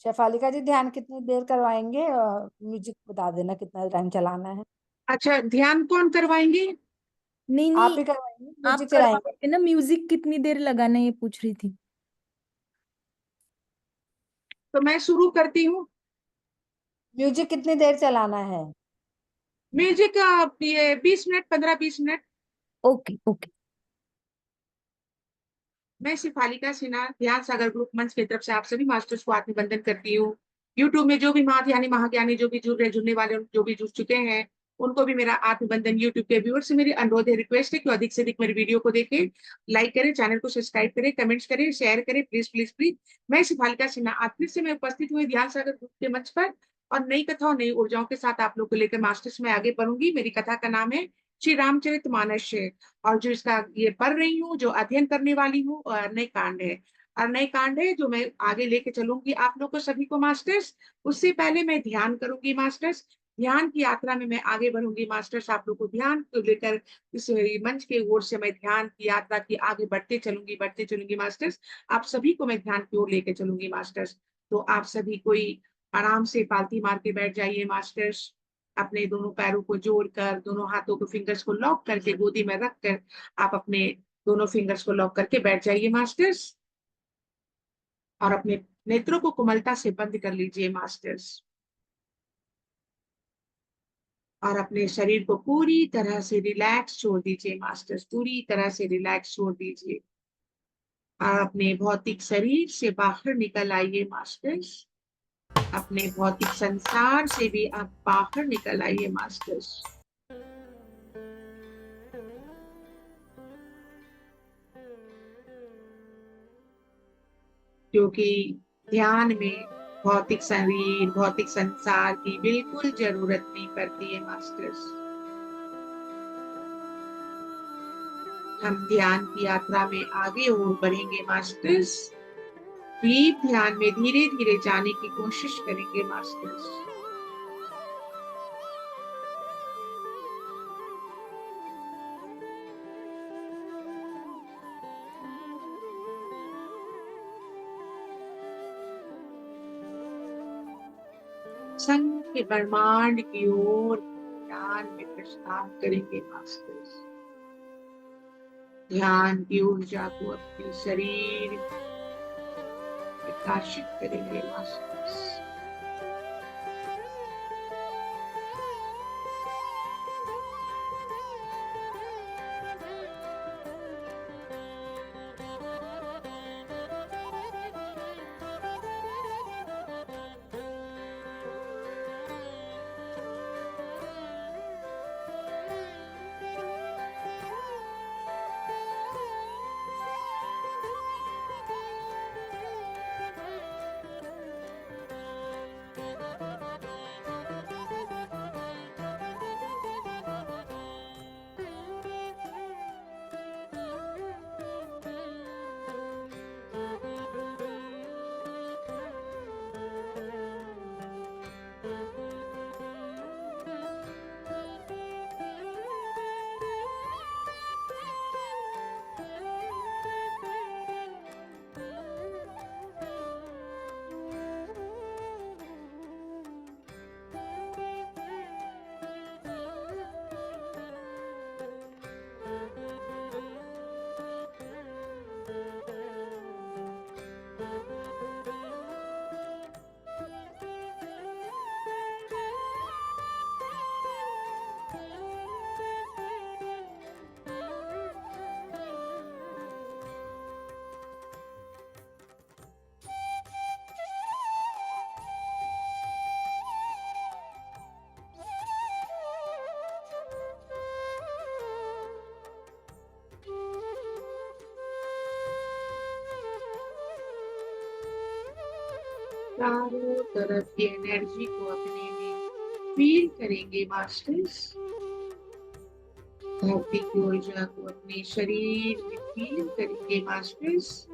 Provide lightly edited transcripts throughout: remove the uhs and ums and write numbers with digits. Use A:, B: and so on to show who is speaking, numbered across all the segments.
A: शेफालिका जी, ध्यान कितनी देर करवाएंगे? म्यूजिक बता देना कितना टाइम चलाना है।
B: अच्छा, ध्यान कौन करवाएंगे?
C: नहीं
A: आप
C: नहीं,
A: ही करवाएंगे,
C: आप
A: म्यूजिक चलाएंगे?
C: करवाओगे ना? म्यूजिक कितनी देर लगाना है ये पूछ रही थी।
B: तो मैं शुरू करती हूँ।
A: म्यूजिक कितनी देर चलाना है?
B: म्यूजिक ये 20 मिनट, 15-20 मिनट।
C: Okay okay.
B: मैं शिफालिका सिन्हा ध्यान सागर ग्रुप मंच की तरफ से आप सभी मास्टर्स को आत्मबंधन करती हूँ। यूट्यूब में जो भी महाध्यानी महाज्ञानी जो भी जुड़ रहे, जुड़ने वाले जो भी जुड़ चुके हैं, उनको भी मेरा आत्मबंधन। यूट्यूब के व्यूअर्स से मेरी अनुरोध है, रिक्वेस्ट है कि अधिक से अधिक मेरी वीडियो को देखें, लाइक करें, चैनल को सब्सक्राइब करें, कमेंट्स करें, शेयर करें, प्लीज प्लीज प्लीज। मैं शिफालिका सिन्हा आज फिर से मैं उपस्थित हुई ध्यान सागर ग्रुप के मंच पर, और नई कथा और नई ऊर्जाओं के साथ आप लोग को लेकर मास्टर्स में आगे बढ़ूंगी। मेरी कथा का नाम है श्री रामचरितमानस है, और जो इसका ये पढ़ रही हूँ, जो अध्ययन करने वाली हूँ, नए कांड है। और नए कांड है जो मैं आगे लेके चलूंगी आप लोग को, सभी को मास्टर्स। उससे पहले मैं ध्यान करूंगी मास्टर्स। ध्यान की यात्रा में मैं आगे बढ़ूंगी मास्टर्स। आप लोग को ध्यान को लेकर इस मंच के ओर से मैं ध्यान की यात्रा की आगे बढ़ते चलूंगी मास्टर्स। आप सभी को मैं ध्यान की ओर लेके चलूंगी मास्टर्स। तो आप सभी कोई आराम से पालती मार के बैठ जाइए मास्टर्स। अपने दोनों पैरों को जोड़कर, दोनों हाथों को, फिंगर्स को लॉक करके गोदी में रखकर आप अपने दोनों फिंगर्स को लॉक करके बैठ जाइए मास्टर्स। और अपने नेत्रों को कोमलता से बंद कर लीजिए मास्टर्स। और अपने शरीर को पूरी तरह से रिलैक्स छोड़ दीजिए मास्टर्स, पूरी तरह से रिलैक्स छोड़ दीजिए। और अपने भौतिक शरीर से बाहर निकल आइए मास्टर्स। अपने भौतिक संसार से भी आप बाहर निकल आइए मास्टर्स। क्योंकि ध्यान में भौतिक शरीर, भौतिक संसार की बिल्कुल जरूरत नहीं पड़ती है मास्टर्स। हम ध्यान की यात्रा में आगे और बढ़ेंगे मास्टर्स। डीप ध्यान में धीरे धीरे जाने की कोशिश करेंगे मास्टर्स। संख्य ब्रह्मांड की ओर ध्यान में प्रस्थान करेंगे मास्टर्स। ध्यान की ऊर्जा को अपने शरीर में प्रकाशित करेंगे मास्टर्स। चारों तरफ की एनर्जी को अपने में फील करेंगे मास्टर्स। भौतिक ऊर्जा को अपने शरीर में फील करेंगे मास्टर्स।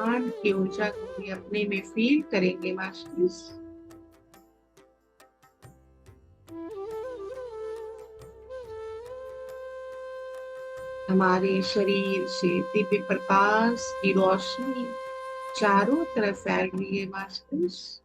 B: ब्रह्मांड की ऊर्जा को भी अपने में फील करेंगे मास्टर्स। हमारे शरीर से दिव्य प्रकाश की रोशनी चारों तरफ फैल रही है मास्टर्स।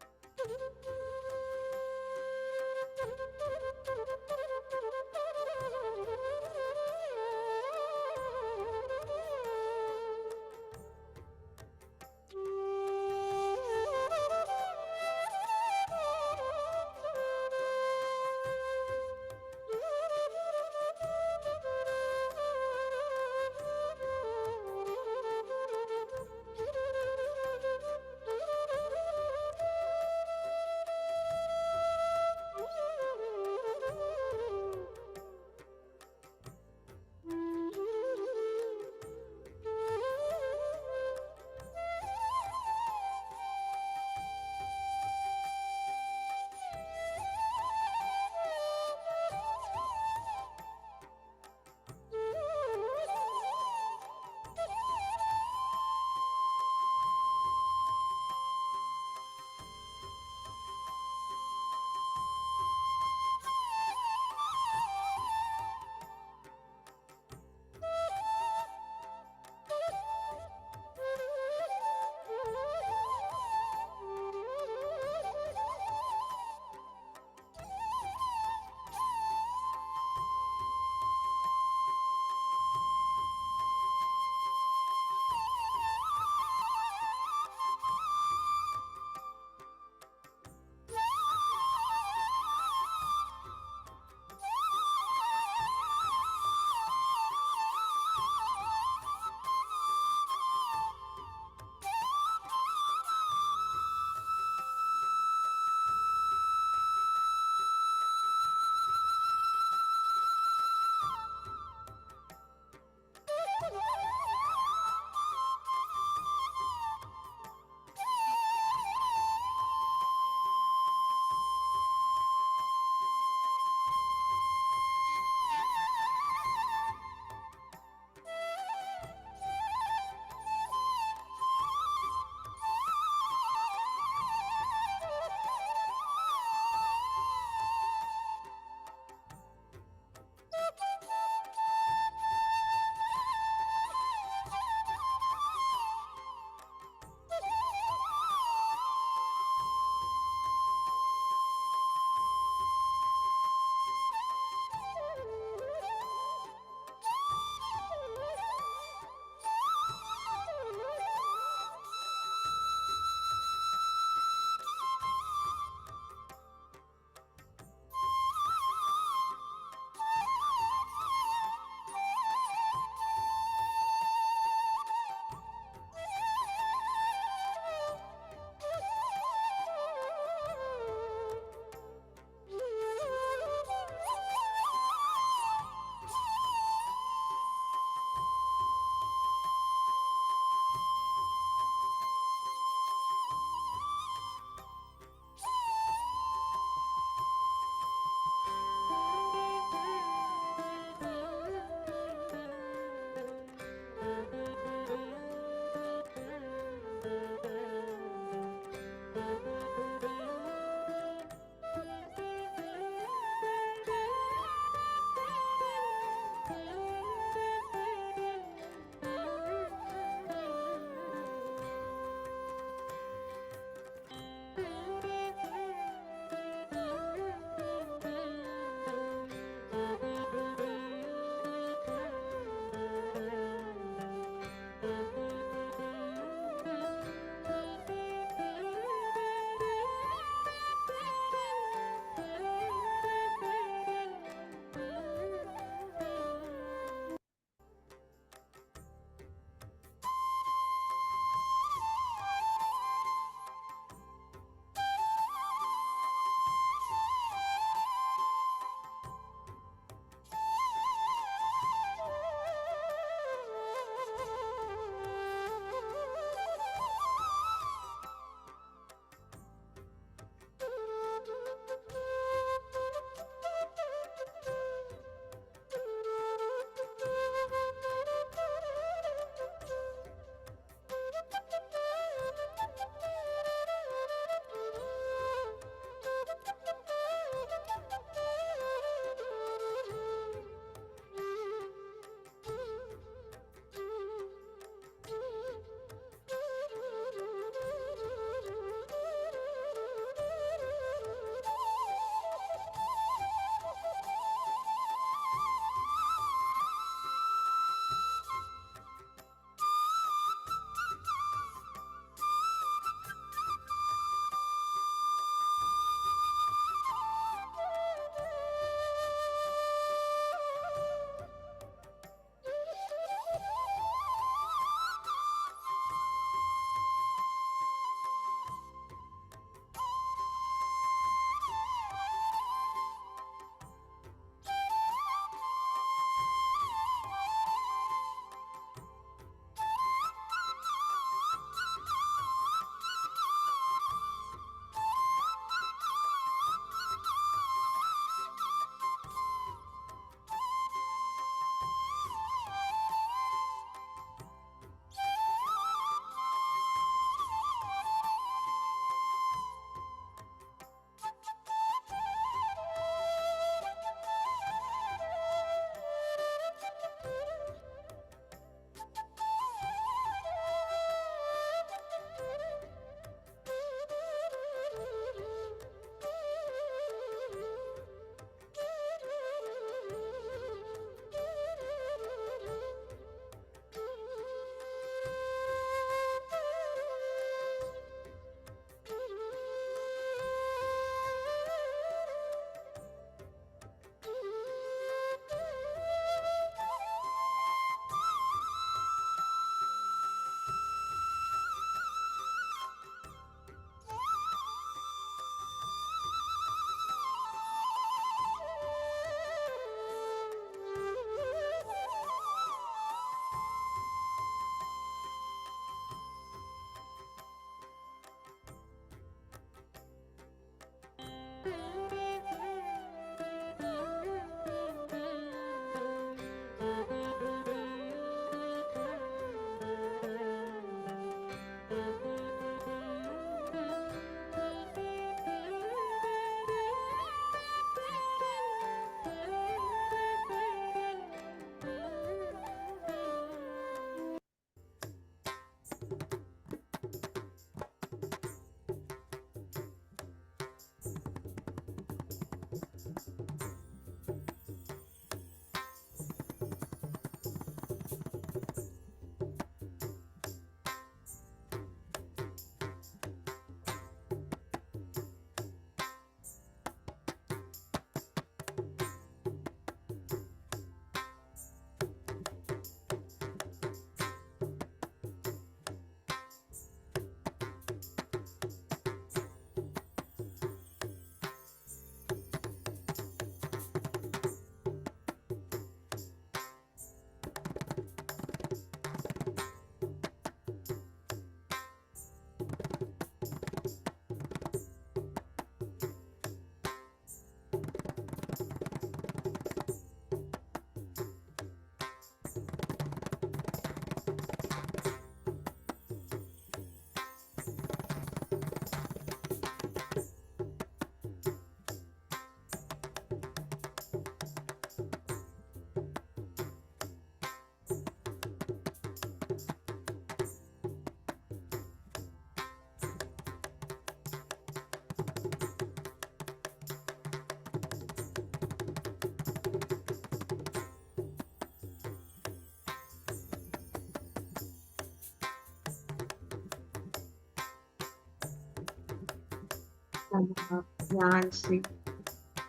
B: ध्यान से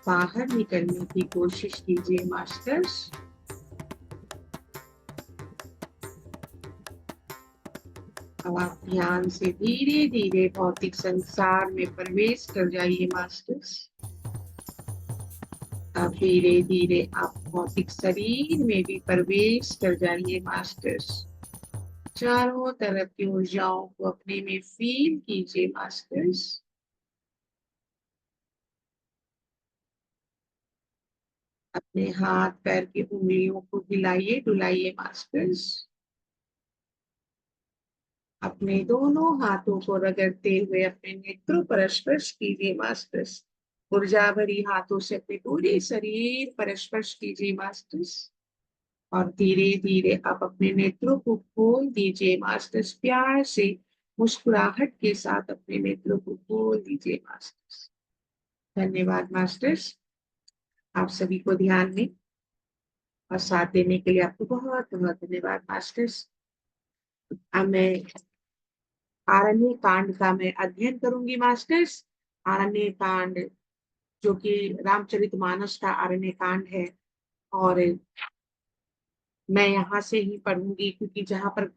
B: बाहर निकलने की कोशिश कीजिए मास्टर्स। अब आप ध्यान से धीरे धीरे भौतिक संसार में प्रवेश कर जाइए मास्टर्स। अब धीरे धीरे आप भौतिक शरीर में भी प्रवेश कर जाइए मास्टर्स। चारों तरफ की ऊर्जाओं को अपने में फील कीजिए मास्टर्स। अपने हाथ पैर की उंगलियों को हिलाइए डुलाइए मास्टर्स। अपने दोनों हाथों को रगड़ते हुए अपने नेत्रों पर स्पर्श कीजिए मास्टर्स। ऊर्जा भरी हाथों से अपने पूरे शरीर पर स्पर्श कीजिए मास्टर्स। और धीरे धीरे आप अपने नेत्रों को खोल दीजिए मास्टर्स। प्यार से मुस्कुराहट के साथ अपने नेत्रों को खोल दीजिए मास्टर्स। धन्यवाद मास्टर्स, आप सभी को ध्यान में और साथ देने के लिए आपको बहुत बहुत धन्यवाद मास्टर्स। अब मैं आरण्य कांड का मैं अध्ययन करूंगी मास्टर्स। आरण्य कांड जो कि रामचरितमानस का आरण्य कांड है, और मैं यहाँ से ही पढ़ूंगी क्योंकि जहाँ पर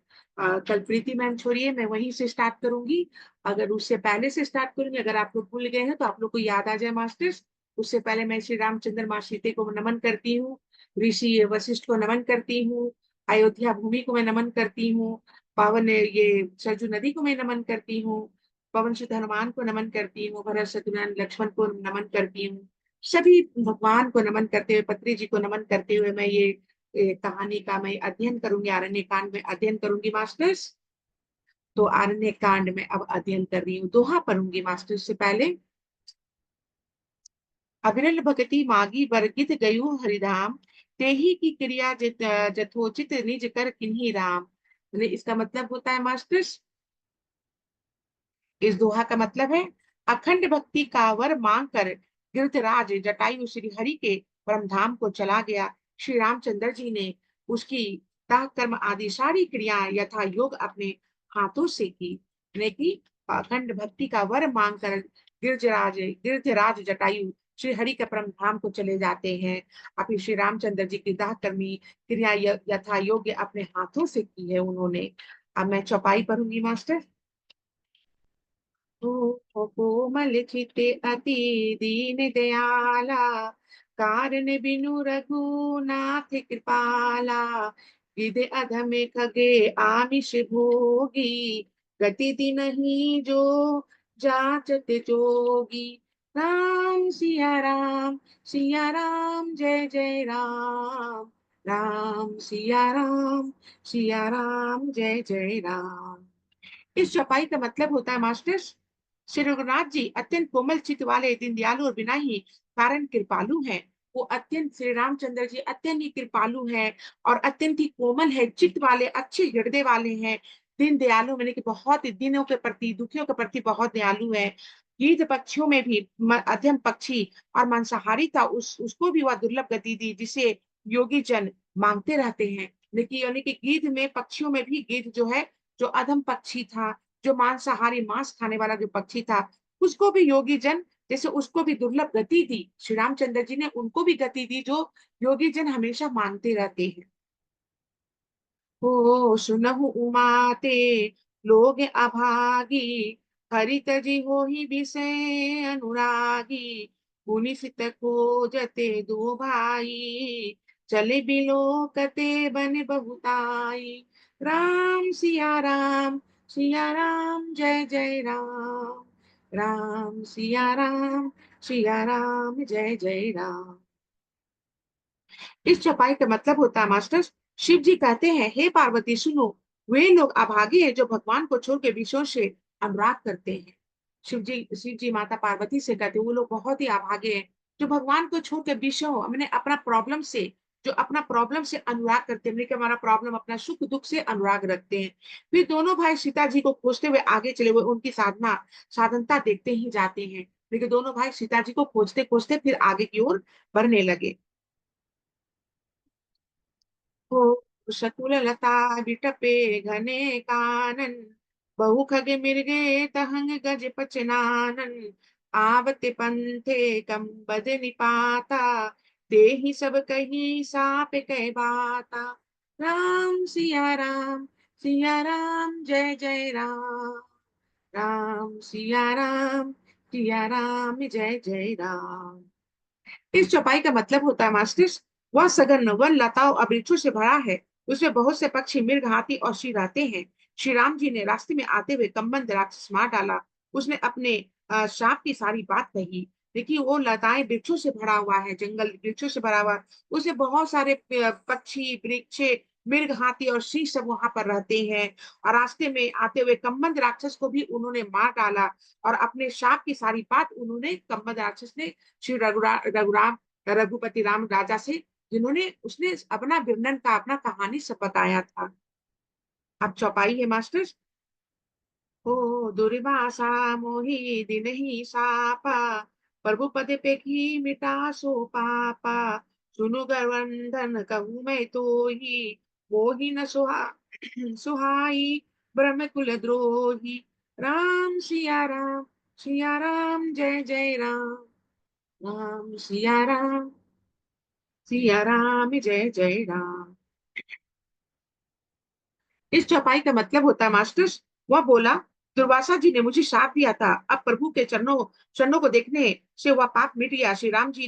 B: कल प्रीति मैम छोड़ी है मैं वहीं से स्टार्ट करूंगी। अगर उससे पहले से स्टार्ट करूंगी, अगर आप लोग भूल गए हैं तो आप लोग को याद आ जाए मास्टर्स। उससे पहले मैं श्री रामचंद्र माँ सीते को नमन करती हूँ, ऋषि वशिष्ठ को नमन करती हूँ, अयोध्या भूमि को मैं नमन करती हूँ, पावन ये सरजू नदी को मैं नमन करती हूँ, पवन सुत हनुमान को नमन करती हूँ, भरत शत्रुघ्न लक्ष्मण को नमन करती हूँ। सभी भगवान को नमन करते हुए, पत्री जी को नमन करते हुए मैं ये कहानी का मैं अध्ययन करूंगी, आरण्य कांड में अध्ययन करूंगी मास्टर्स। तो आरण्य कांड में अब अध्ययन कर रही हूँ, दोहा पढ़ूंगी मास्टर्स। से पहले अविरल भगति मागी बरगित गयु हरिधाम, तेही की क्रिया जथोचित निज कर किन्ही राम। इसका मतलब होता है मास्टर्स, इस दोहा का मतलब है अखंड भक्ति का वर मांग कर गिरधराज जटायु श्री हरि के परम धाम को चला गया। श्री रामचंद्र जी ने उसकी दाह कर्म आदि सारी क्रियाएं यथा योग अपने हाथों से की। कि अखंड भक्ति का वर मांग कर गिरधराज जटायु श्री हरि के परम धाम को चले जाते हैं। अभी श्री रामचंद्र जी की दाह कर्मी क्रिया यथा योग्य अपने हाथों से की है उन्होंने। अब मैं चौपाई पढ़ूंगी मास्टर। कोमल चिते अति दीन दयाला, कारण बिनु रघुनाथ कृपाला। विधि अधमे खगे आमिष भोगी, गति दिनहि जो जाचत जोगी। राम सिया राम जय जय राम। राम सिया राम जय जय राम। इस चौपाई का मतलब होता है मास्टर्स, श्री रघुनाथ जी अत्यंत कोमल चित्त वाले, दीनदयालु और बिना ही कारण कृपालु हैं। वो अत्यंत, श्री रामचंद्र जी अत्यंत ही कृपालु हैं और अत्यंत ही कोमल है चित्त वाले, अच्छे हृदय वाले हैं। दीन दयालु मैंने कि बहुत दीनों के प्रति, दुखियों के प्रति बहुत दयालु है। गीध पक्षियों में भी अध्यम पक्षी और मांसाहारी था, उसको भी वह दुर्लभ गति दी जिसे योगी जन मांगते रहते हैं। लेकिन यानी कि गीध में, पक्षियों में भी गीध जो है, जो अधम पक्षी था, जो मांसाहारी मांस खाने वाला जो पक्षी था, उसको भी योगी जन, जैसे उसको भी दुर्लभ गति दी, श्री रामचंद्र जी ने उनको भी गति दी जो योगी जन हमेशा मांगते रहते हैं। हो सुनहु उमाते लोग अभागी, हरित जी हो ही विषय अनुरागी। पुनि सित खोजते दो भाई, चले बिलो कते बन बहुताई। सिया राम जय जय राम। राम सिया राम जय जय राम। इस चौपाई का मतलब होता है मास्टर्स, शिव जी कहते हैं हे पार्वती सुनो, वे लोग अभागे हैं जो भगवान को छोड़ के विषयों से अनुराग करते हैं। शिव जी माता पार्वती से कहते हैं वो लोग बहुत ही अभागे हैं जो भगवान को छोड़ के विषयों, हमने अपना प्रॉब्लम से, जो अपना प्रॉब्लम से अनुराग करते हैं, कि हमारा प्रॉब्लम, अपना सुख दुख से अनुराग रखते हैं। फिर दोनों भाई सीता जी को खोजते हुए आगे चले हुए, उनकी साधनता देखते ही जाते हैं। लेकिन दोनों भाई सीता जी को खोजते खोजते फिर आगे की ओर बढ़ने लगे। हो शकुल लता बिटपे घने कानन, बहु खगे मिर्गे तहंग गज पचनानन। आवते पंथे कंबद निपाता, देहि सब कही साप कह बाता। राम सिया राम जय जय राम। राम सिया राम जय जय राम। इस चौपाई का मतलब होता है मास्टर्स, वह सघन वन लताओं और वृक्षों से भरा है। उसमें बहुत से पक्षी, मृग, हाथी और श्री रहते हैं। श्री राम जी ने रास्ते में आते हुए कम्बन राक्षस मार डाला। उसने अपने श्राप की सारी बात कही। देखिए, वो लताएं वृक्षों से भरा हुआ है, जंगल वृक्षों से भरा हुआ है। उसमें बहुत सारे पक्षी, वृक्ष, मृग, हाथी और श्री सब वहां पर रहते हैं। और रास्ते में आते हुए कम्बन राक्षस को भी उन्होंने मार डाला। और अपने श्राप की सारी बात उन्होंने, कम्बन राक्षस ने, श्री रघुपति राम राजा से, जिन्होंने उसने अपना वर्णन का, अपना कहानी सब बताया था। अब चौपाई है मास्टर। ओ दुर्वासा मोहि दिनहि सापा, प्रभु पद पेखी मिटा सो पापा। सुनु गरवंदन कहूँ मैं तो ही, मोहि न सुहाई ब्रह्म कुल द्रोही। सिया राम जय जय राम। राम सिया राम जय जय राम। इस चौपाई का मतलब होता है मास्टर्स, वह बोला, दुर्वासा जी ने मुझे श्राप दिया था, अब प्रभु के चरणों चरणों को देखने से वह पाप मिट गया। श्री राम जी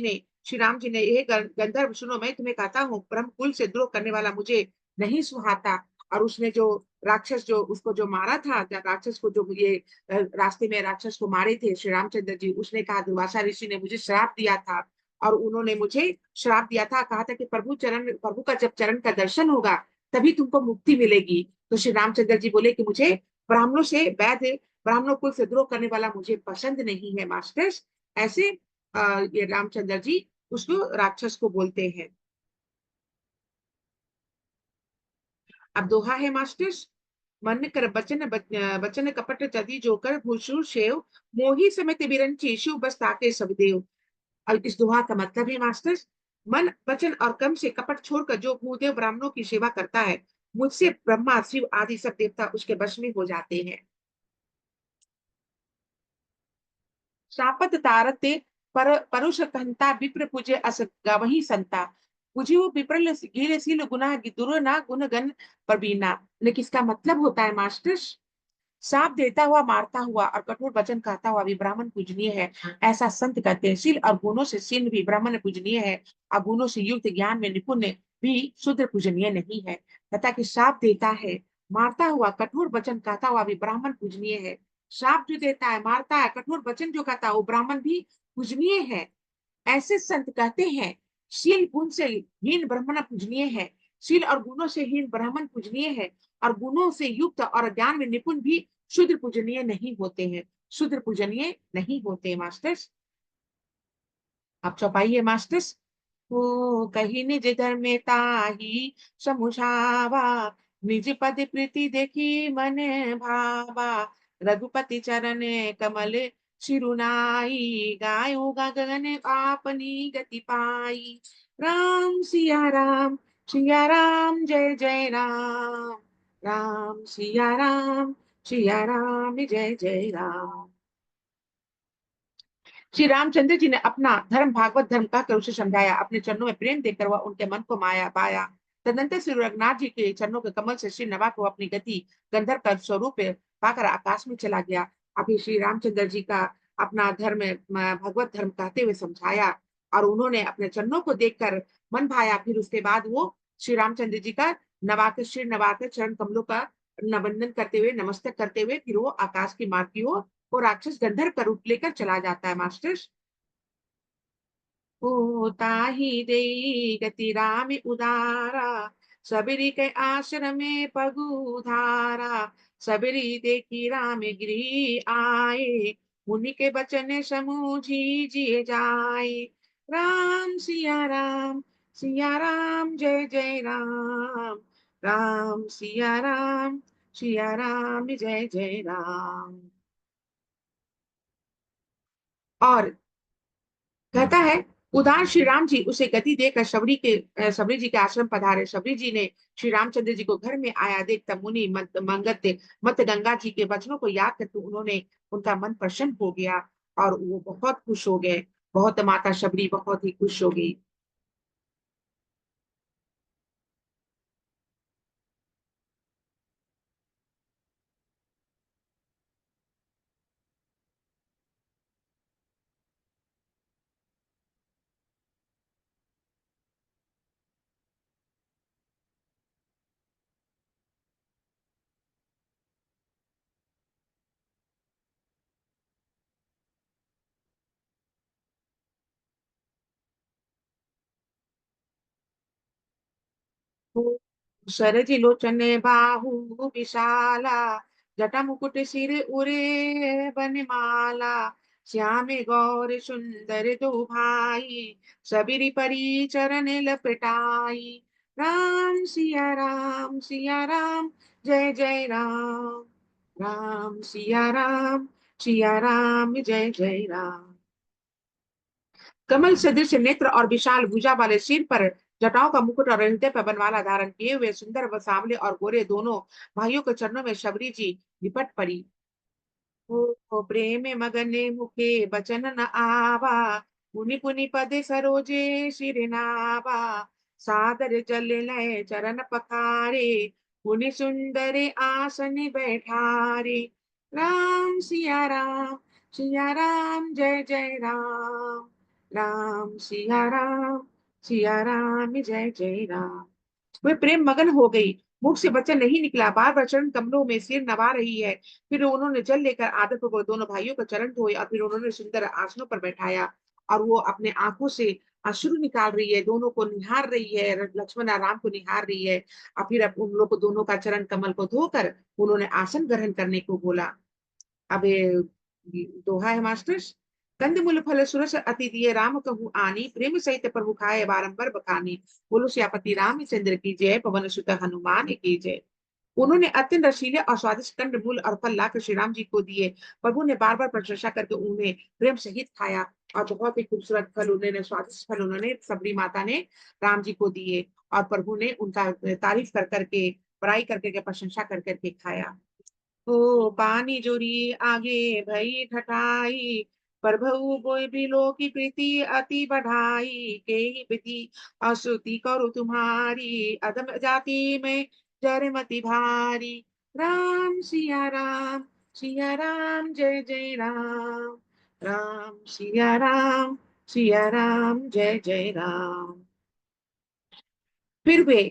B: ने यह गंधर्व सुनो, मैं तुम्हें कहता हूँ, ब्रह्म कुल से द्रोह करने वाला मुझे नहीं सुहाता। और उसने जो राक्षस, जो उसको जो मारा था, राक्षस को जो ये रास्ते में राक्षस को मारे थे श्री रामचंद्र जी, उसने कहा दुर्वासा ऋषि ने मुझे श्राप दिया था। और उन्होंने मुझे श्राप दिया था, कहा था कि प्रभु का जब चरण का दर्शन होगा तभी तुमको मुक्ति मिलेगी। तो श्री रामचंद्र जी बोले कि मुझे ब्राह्मणों से वैध, ब्राह्मणों को विद्रोह करने वाला मुझे पसंद नहीं है मास्टर्स। ऐसे ये रामचंद्र जी उसको, राक्षस को बोलते हैं। अब दोहा है मास्टर्स। मन कर बचन कपट जदि जोकर भूषु शेव, मोही समेत बिरंची शिव बस ताके सब देव। और इस दोहा का मतलब है मास्टर्स, मन, वचन और कर्म से कपट छोड़कर जो भूदेव ब्राह्मणों की सेवा करता है, मुझसे ब्रह्मा, शिव आदि सब देवता उसके वश में हो जाते हैं। शापत तारते परुष कहता, विप्र पूजे अस गवही संता। पूजियो विप्रल गिर सील गुना दुर ना गुण गण प्रवीणा। लेकिन इसका मतलब होता है मास्टर्स, साप देता हुआ, मारता हुआ और कठोर वचन कहता हुआ भी ब्राह्मण पूजनीय है, ऐसा संत कहते हैं। शील और गुणों से शील भी ब्राह्मण पूजनीय है, और गुणों से युक्त ज्ञान में निपुण भी शूद्र पूजनीय नहीं है। तथा कि साप देता है, मारता हुआ, कठोर वचन कहता हुआ भी ब्राह्मण पूजनीय है। साप जो देता है, मारता है, कठोर वचन जो कहता है, वो ब्राह्मण भी पूजनीय है। ऐसे संत कहते हैं, शील गुण से हीन ब्राह्मण पूजनीय है, शील और गुणों से हीन ब्राह्मण पूजनीय है, और गुणों से युक्त और ज्ञान में निपुण भी शूद्र पूजनीय नहीं होते हैं, शूद्र पूजनीय नहीं होते मास्टर्स। आप चौपाइए मास्टर्स। हो कही निज धर्म ताही समुझावा, निज पद प्रीति देखी मन भावा। रघुपति चरण कमल सिरुनाई, गायो गगन आपनी गति पाई। सिया राम जय जय राम। राम सिया राम जय जय राम। श्री रामचंद्र जी ने अपना धर्म भागवत धर्म कहकर उसे समझाया, अपने चरणों में प्रेम देकर वह उनके मन को माया पाया। तदनंतर श्री रघुनाथ जी के चरणों के कमल से श्री नवा को अपनी गति गंधर्व का स्वरूप पाकर आकाश में चला गया। अभी श्री रामचंद्र जी का अपना धर्म, भगवत धर्म कहते हुए समझाया, और उन्होंने अपने चरणों को देखकर मन भाया। फिर उसके बाद वो श्री रामचंद्र जी का नवाकर चरण कमलों का नवंदन करते हुए, नमस्ते करते हुए, फिर वो आकाश की मार्ग की ओर वो राक्षस गंधर्व का रूप लेकर चला जाता है मास्टर्स। ओ ताहि दे गति राम उदारा, सबरी के आश्रम में पगुधारा। सबरी देखी राम गृह आए, मुनि के बचन समूझी जिय जाए। सिया राम जय जय राम। राम सिया राम जय जय राम। और कहता है, उदार श्री राम जी उसे गति देकर सबरी जी के आश्रम पधारे। सबरी जी ने श्री रामचंद्र जी को घर में आया देख तब मुनि मत गंगा जी के वचनों को याद करके उन्होंने, उनका मन प्रसन्न हो गया। और वो बहुत खुश हो गए। बहुत माता शबरी बहुत ही खुश हो गई। सरजी लोचन बाहु विशाला, जटा मुकुट सिर उरे बनमाला, श्यामे गौर सुंदर दो भाई, सबरी परी चरण लपटाई। राम सिया राम, जय जय राम। राम सिया राम जय जय राम। कमल सदृश नेत्र और विशाल भुजा वाले सिर पर जटाओं का मुकुट और हृदय पर बनवाला धारण किए हुए सुंदर व सांवले और गोरे दोनों भाइयों के चरणों में शबरी जी लिपट पड़ी। ओ प्रेम मगने मुखे बचन न आवा, पुनि पुनि पद सरोजे सिर नावा, सादर जल लय चरण पखारे, पुनि सुंदर आसन बैठारे। राम सिया राम जय जय राम। राम सिया राम जय जय राम। वे प्रेम मगन हो गई, मुख से वचन नहीं निकला, बार बार चरण कमलों में सिर नवा रही है। फिर उन्होंने जल लेकर आदर पूर्वक दोनों भाइयों का चरण धोए और फिर उन्होंने सुंदर आसनों पर बैठाया। और वो अपने आंखों से अश्रु निकाल रही है, दोनों को निहार रही है, लक्ष्मण और राम को निहार रही है। और फिर अब उन लोग को दोनों का चरण कमल को धोकर उन्होंने आसन ग्रहण करने को बोला। अब दोहा है मास्टर्स। कंदमूल फल सुरस अति दिए, राम कहूँ आनी, प्रेम सहित प्रभु खाए बारंबर बखानी। बोलो सियापति रामचंद्र की जय, पवन सुत हनुमान की जय। उन्होंने अत्यंत रसीले और स्वादिष्ट कंदमूल और फल लाकर श्री राम जी को दिए। प्रभु ने बार बार प्रशंसा करके उन्हें प्रेम सहित खाया और बहुत ही खूबसूरत फल उन्होंने, स्वादिष्ट फल उन्होंने सबरी माता ने राम जी को दिए। और प्रभु ने उनका तारीफ कर करके, बड़ाई करके, प्रशंसा कर करके खाया। हो पानी जोरी आगे भई ठठाई, प्रभु बोय बिलो की प्रीति अति बढ़ाई। के ही विधि अस्तुति करो तुम्हारी, अधम जाति में जरमति भारी। राम सिया राम जय जय राम। राम सिया राम जय जय राम। फिर वे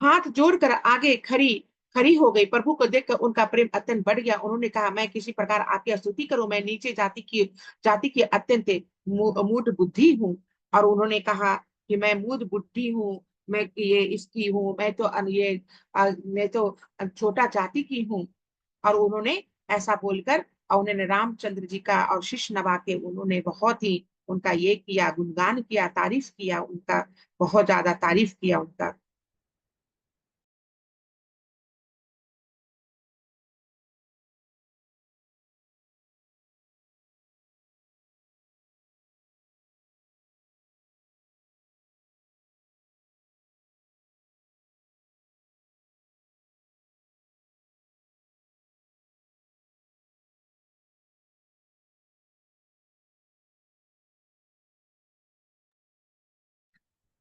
B: हाथ जोड़कर आगे खड़ी खड़ी हो गई। प्रभु को देखकर उनका प्रेम अत्यंत बढ़ गया। उन्होंने कहा, मैं किसी प्रकार आपकी स्तुति करूं, मैं नीचे जाति की अत्यंत मूढ़ बुद्धि हूँ। और उन्होंने कहा कि मैं मूढ़ बुद्धि हूँ, मैं ये इसकी हूँ, मैं तो छोटा जाति की हूँ। और उन्होंने ऐसा बोलकर और उन्होंने रामचंद्र जी का और शीश नवा के उन्होंने बहुत ही उनका ये किया, गुणगान किया, तारीफ किया उनका, बहुत ज्यादा तारीफ किया उनका।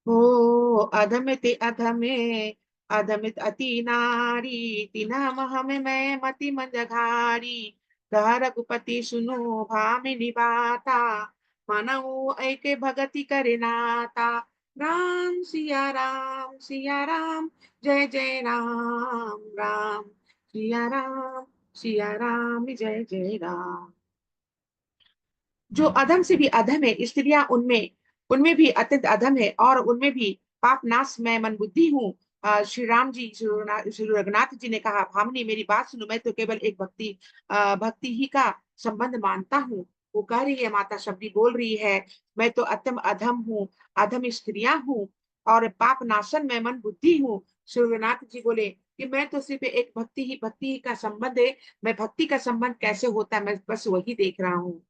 B: हो अधमित अधमे, अधमित अति नारी, तिन्ह मह में मैं मति मंदघारी। कह रघुपति सुनो भामिनी बाता, मनऊ एक भगति करे नाता। सिया राम जय जय राम। राम सिया राम जय जय राम। जो अधम से भी अधम है, स्त्रियां उनमें उनमें भी अत्यंत अधम है और उनमें भी पाप नाश मैं मन बुद्धि हूँ। श्री राम जी, श्री रघुनाथ जी ने कहा, भामिनी मेरी बात सुनो, मैं तो केवल एक भक्ति ही का संबंध मानता हूँ। वो कह रही है, माता शबरी बोल रही है, मैं तो अत्यम अधम हूँ, अधम स्त्रियां हूँ और पाप नाशन मैं मन बुद्धि हूँ। श्री रघुनाथ जी बोले कि मैं तो सिर्फ एक भक्ति ही का संबंध है। मैं भक्ति का संबंध कैसे होता है, मैं बस वही देख रहा हूँ।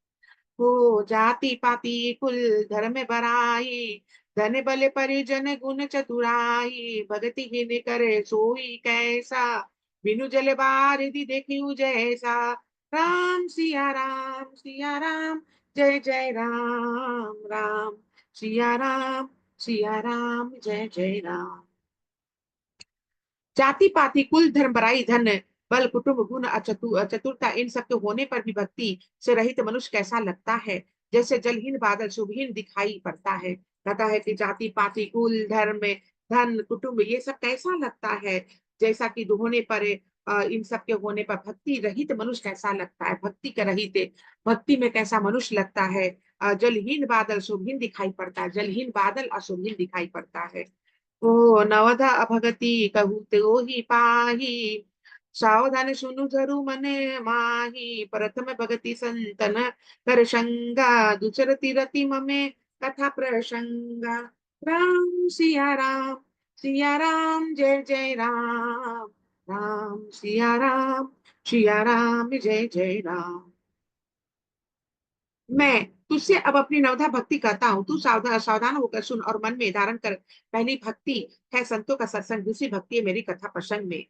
B: हो जाति पाति कुल धर्म बराई, धन बल परिजन गुण चतुराई। भगति हीन करे सोई कैसा, बिनु जल बारिधि देखियु जैसा। राम सिया राम जय जय राम राम सिया राम जय जय राम। जाति पाति कुल धर्म बड़ाई धन बल कुटुंब गुण चतुरता इन सब के होने पर भी भक्ति से रहित मनुष्य कैसा लगता है, जैसे जलहीन बादल शुभहीन दिखाई पड़ता है। कहता है कि जाति पाति कुल धर्म में धन कुटुंब ये सब कैसा लगता है, जैसा कि होने पर इन सब के होने पर भक्ति रहित मनुष्य कैसा लगता है, भक्ति के रहित भक्ति में कैसा मनुष्य लगता है। जलहीन बादल शुभहीन दिखाई पड़ता है, जलहीन बादल अशुभहीन दिखाई पड़ता है। ओ नवधा अभगति कहू तो ही पाही, सावधान सुनु धरु मने माही। प्रथम भगति संतन कर संगा, दुचरति रति ममे कथा प्रसंगा। सिया राम जय जय राम, राम सिया राम जय जय राम। मैं तुझसे अब अपनी नवधा भक्ति करता हूँ, तू सावधान सावधान होकर सुन और मन में धारण कर। पहली भक्ति है संतों का सत्संग, दूसरी भक्ति है मेरी कथा प्रसंग में।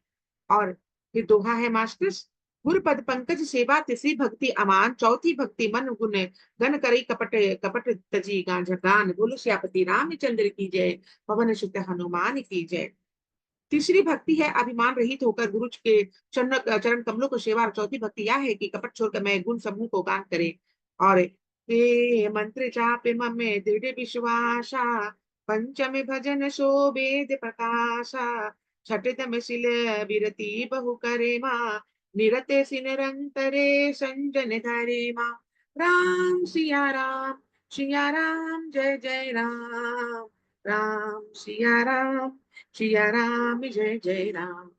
B: और फिर दोहा है मास्टर्स, गुरु पद पंकज सेवा तीसरी भक्ति अमान, चौथी भक्ति मन गुण गन करई कपट कपट तजी गांझ गान। बोलो श्यापति रामचंद्र की जय, पवन सुत हनुमान की जय। तीसरी भक्ति है अभिमान रहित होकर गुरु के चरण कमलों को सेवा। और चौथी भक्ति यह है कि कपट छोड़कर मैं गुण समूह को गान करे। और हे मंत्र चापे ममे दृढ़ विश्वासा, पंचम भजन सो वेद प्रकाशा। छठतम शिल विरति बहु करे माँ, निरते सि निरंतरे संजन धरे माँ। सिया राम जय जय राम, राम सिया राम जय जय राम।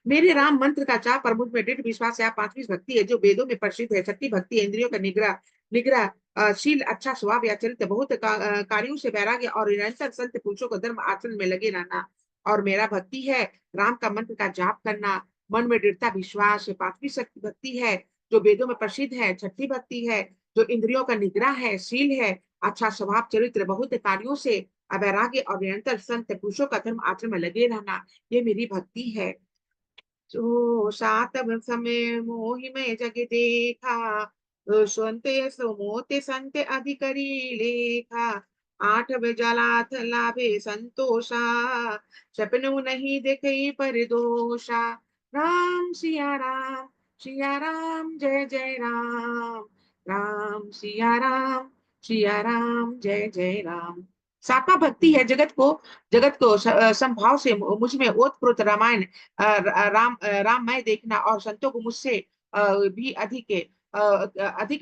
B: मेरे राम मंत्र का जाप और मुझ में दृढ़ विश्वास है। पांचवी भक्ति है जो वेदों में प्रसिद्ध है। छठी भक्ति इंद्रियों का निग्रह निग्रह शील अच्छा स्वभाव या चरित्र बहुत कार्यों से वैराग्य और निरंतर संत पुरुषों को धर्म आचरण में लगे रहना। और मेरा भक्ति है राम का मंत्र का जाप करना, मन में दृढ़ता विश्वास है। पांचवी शक्ति भक्ति है जो वेदों में प्रसिद्ध है। छठी भक्ति है जो इंद्रियों का निग्रह है, शील है, अच्छा स्वभाव चरित्र बहुत कार्यों से वैराग्य और निरंतर संत पुरुषों का धर्म आचरण में लगे रहना, ये मेरी भक्ति है। जो सातव समय मोहि में जग देखा, स्वंते मोते संते अधिकरी लेखा। आठव जलाथ लाभे संतोषा, सपनों नहीं देखे पर दोषा। सिया राम जय जय राम, राम सिया राम जय जय राम। सातवां भक्ति है जगत को संभाव से मुझ में ओतप्रोत रामायण राम मैं देखना और संतों को मुझसे भी अधिक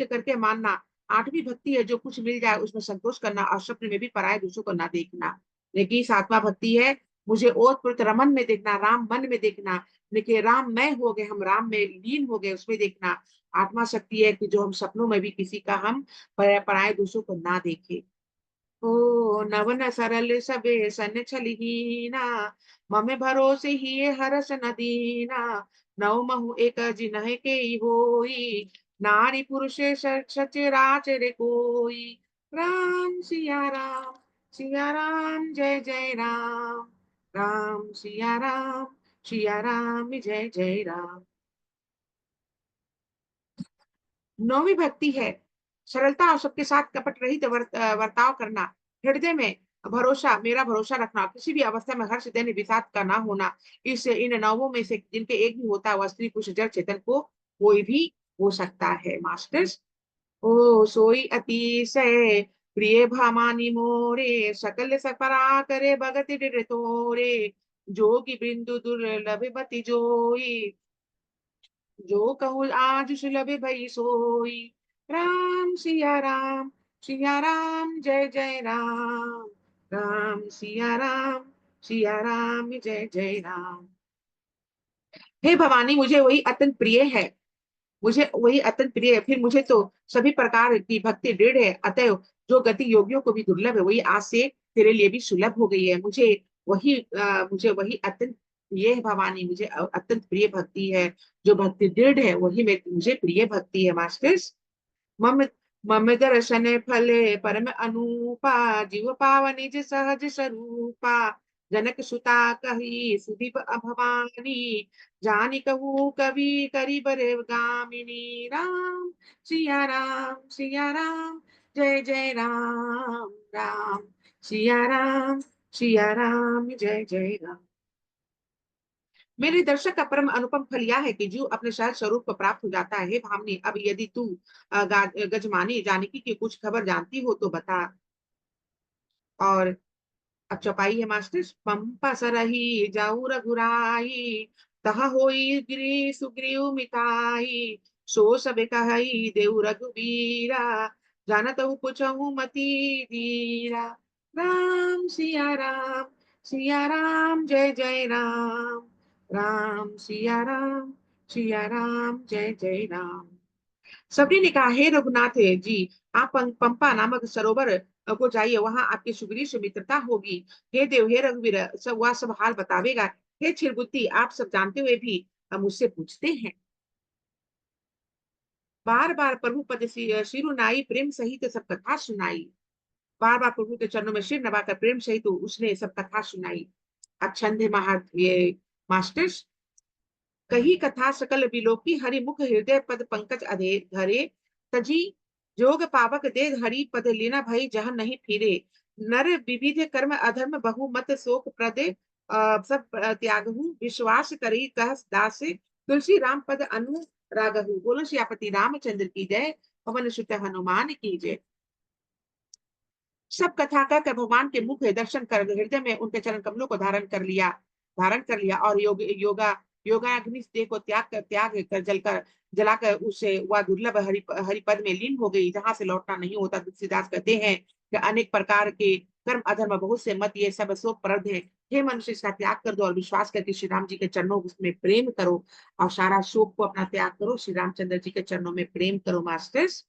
B: करके मानना। आठवीं भक्ति है जो कुछ मिल जाए उसमें संतोष करना और स्वप्न में भी पराये दूसरों को ना देखना। लेकिन सातवां भक्ति है मुझे ओतप्रोत रमन में देखना, राम मन में देखना। लेकिन राम मैं हो गए, हम राम में लीन हो गए, उसमें देखना। आत्मा शक्ति है कि जो हम सपनों में भी किसी का हम पराये दूसरों को ना देखे। ओ नवन सरल सबे सन छलहीना, ममे भरोसे ही हरस नदीना। नव महु एक जिनह के होई, नारी पुरुष सचराचर कोई। राम सिया राम जय जय राम, राम सिया राम जय जय राम। नौवीं भक्ति है सरलता और सबके साथ कपट रहित वर्ताव करना। हृदय में भरोसा, मेरा भरोसा रखना, किसी भी अवस्था में हर्ष दैन्य विषाद का ना होना। इस इन नौवों में से जिनके एक भी होता है वह स्त्री पुरुष जड़ चेतन को कोई भी हो सकता है। मास्टर्स, ओ सोई अतिशय प्रिय भामानी मोरे, सकल सपरा करे भगत दृढ़ तोरे। जोगी बिंदु दुर्लभ बति जोई, जो कहूँ आज सुलभ भई सोई। राम सिया राम जय जय राम, राम सिया राम जय जय राम। हे भवानी मुझे वही अत्यंत प्रिय है, मुझे वही अत्यंत प्रिय है। फिर मुझे तो सभी प्रकार की भक्ति दृढ़ है, अतएव जो गति योगियों को भी दुर्लभ है वही आज से तेरे लिए भी सुलभ हो गई है। मुझे वही अत्यंत प्रिय है भवानी, मुझे अत्यंत प्रिय भक्ति है। जो भक्ति दृढ़ है वही मुझे प्रिय भक्ति है। मास्टर्स, मम मम दर्शन फले परम अनूपा, जीव पाव निज सहज स्वरूपा। जनक सुता कही सुदीप भवानी, जानी कहूँ कवि करीब रे गामिनी। राम सिया राम जय जय राम, राम सिया राम जय जय राम। मेरे दर्शक का परम अनुपम फल यह है कि जो अपने सहज स्वरूप को प्राप्त हो जाता है। हे भामिनी, अब यदि तू गजमानी जानकी की कुछ खबर जानती हो तो बता। और अब चौपाई है मास्टर। पंपा सरही जाऊ रघुराई, तह होई गिरी सुग्रीव मिताई, सो सब कहि देव रघुबीरा, जानत हूँ पूछहु मति धीरा। राम सिया राम जय जय राम, राम सिया राम जय जय राम। सबने ने कहा, हे रघुनाथ जी, आप पंपा नामक सरोवर को जाइए, वहां आपकी सुग्रीव से मित्रता होगी। हे देव, हे रघुवीर, सब वह सब हाल बतावेगा। हे छिरबुद्धि, आप सब जानते हुए भी मुझसे पूछते हैं। बार बार प्रभु पद शिरुनाई, प्रेम सहित सब कथा सुनाई। बार बार प्रभु के चरणों में सिर नवाकर प्रेम सहित उसने सब कथा सुनाई। अब छंद है ये मास्टर्स। कही कथा सकल बिलोकी, हरि मुख हृदय पद पंकज अधे धरे, तजी जोग पावक दे हरि पद लीना भई जहाँ नहीं फिरे। नर विविध कर्म अधर्म बहु मत शोक प्रद, सब त्यागहु विश्वास करी कह दास, तुलसी राम पद अनुरागहु। बोलो सियापति रामचंद्र की जय, पवन सुत हनुमान की जय। सब कथा का भगवान के मुख दर्शन कर हृदय में उनके चरण कमलों को धारण कर लिया और योगाग्नि देह को त्याग कर जलाकर उसे वह दुर्लभ हरिपद में लीन हो गई, जहां से लौटना नहीं होता। तुलसीदास कहते हैं कि अनेक प्रकार के कर्म अधर्म बहुत से मत, ये सब शोक प्रद है। हे मनुष्य, इसका त्याग कर दो और विश्वास करके श्री राम जी के चरणों में प्रेम करो, और सारा शोक को अपना त्याग करो, श्री रामचंद्र जी के चरणों में प्रेम करो। मास्टर्स,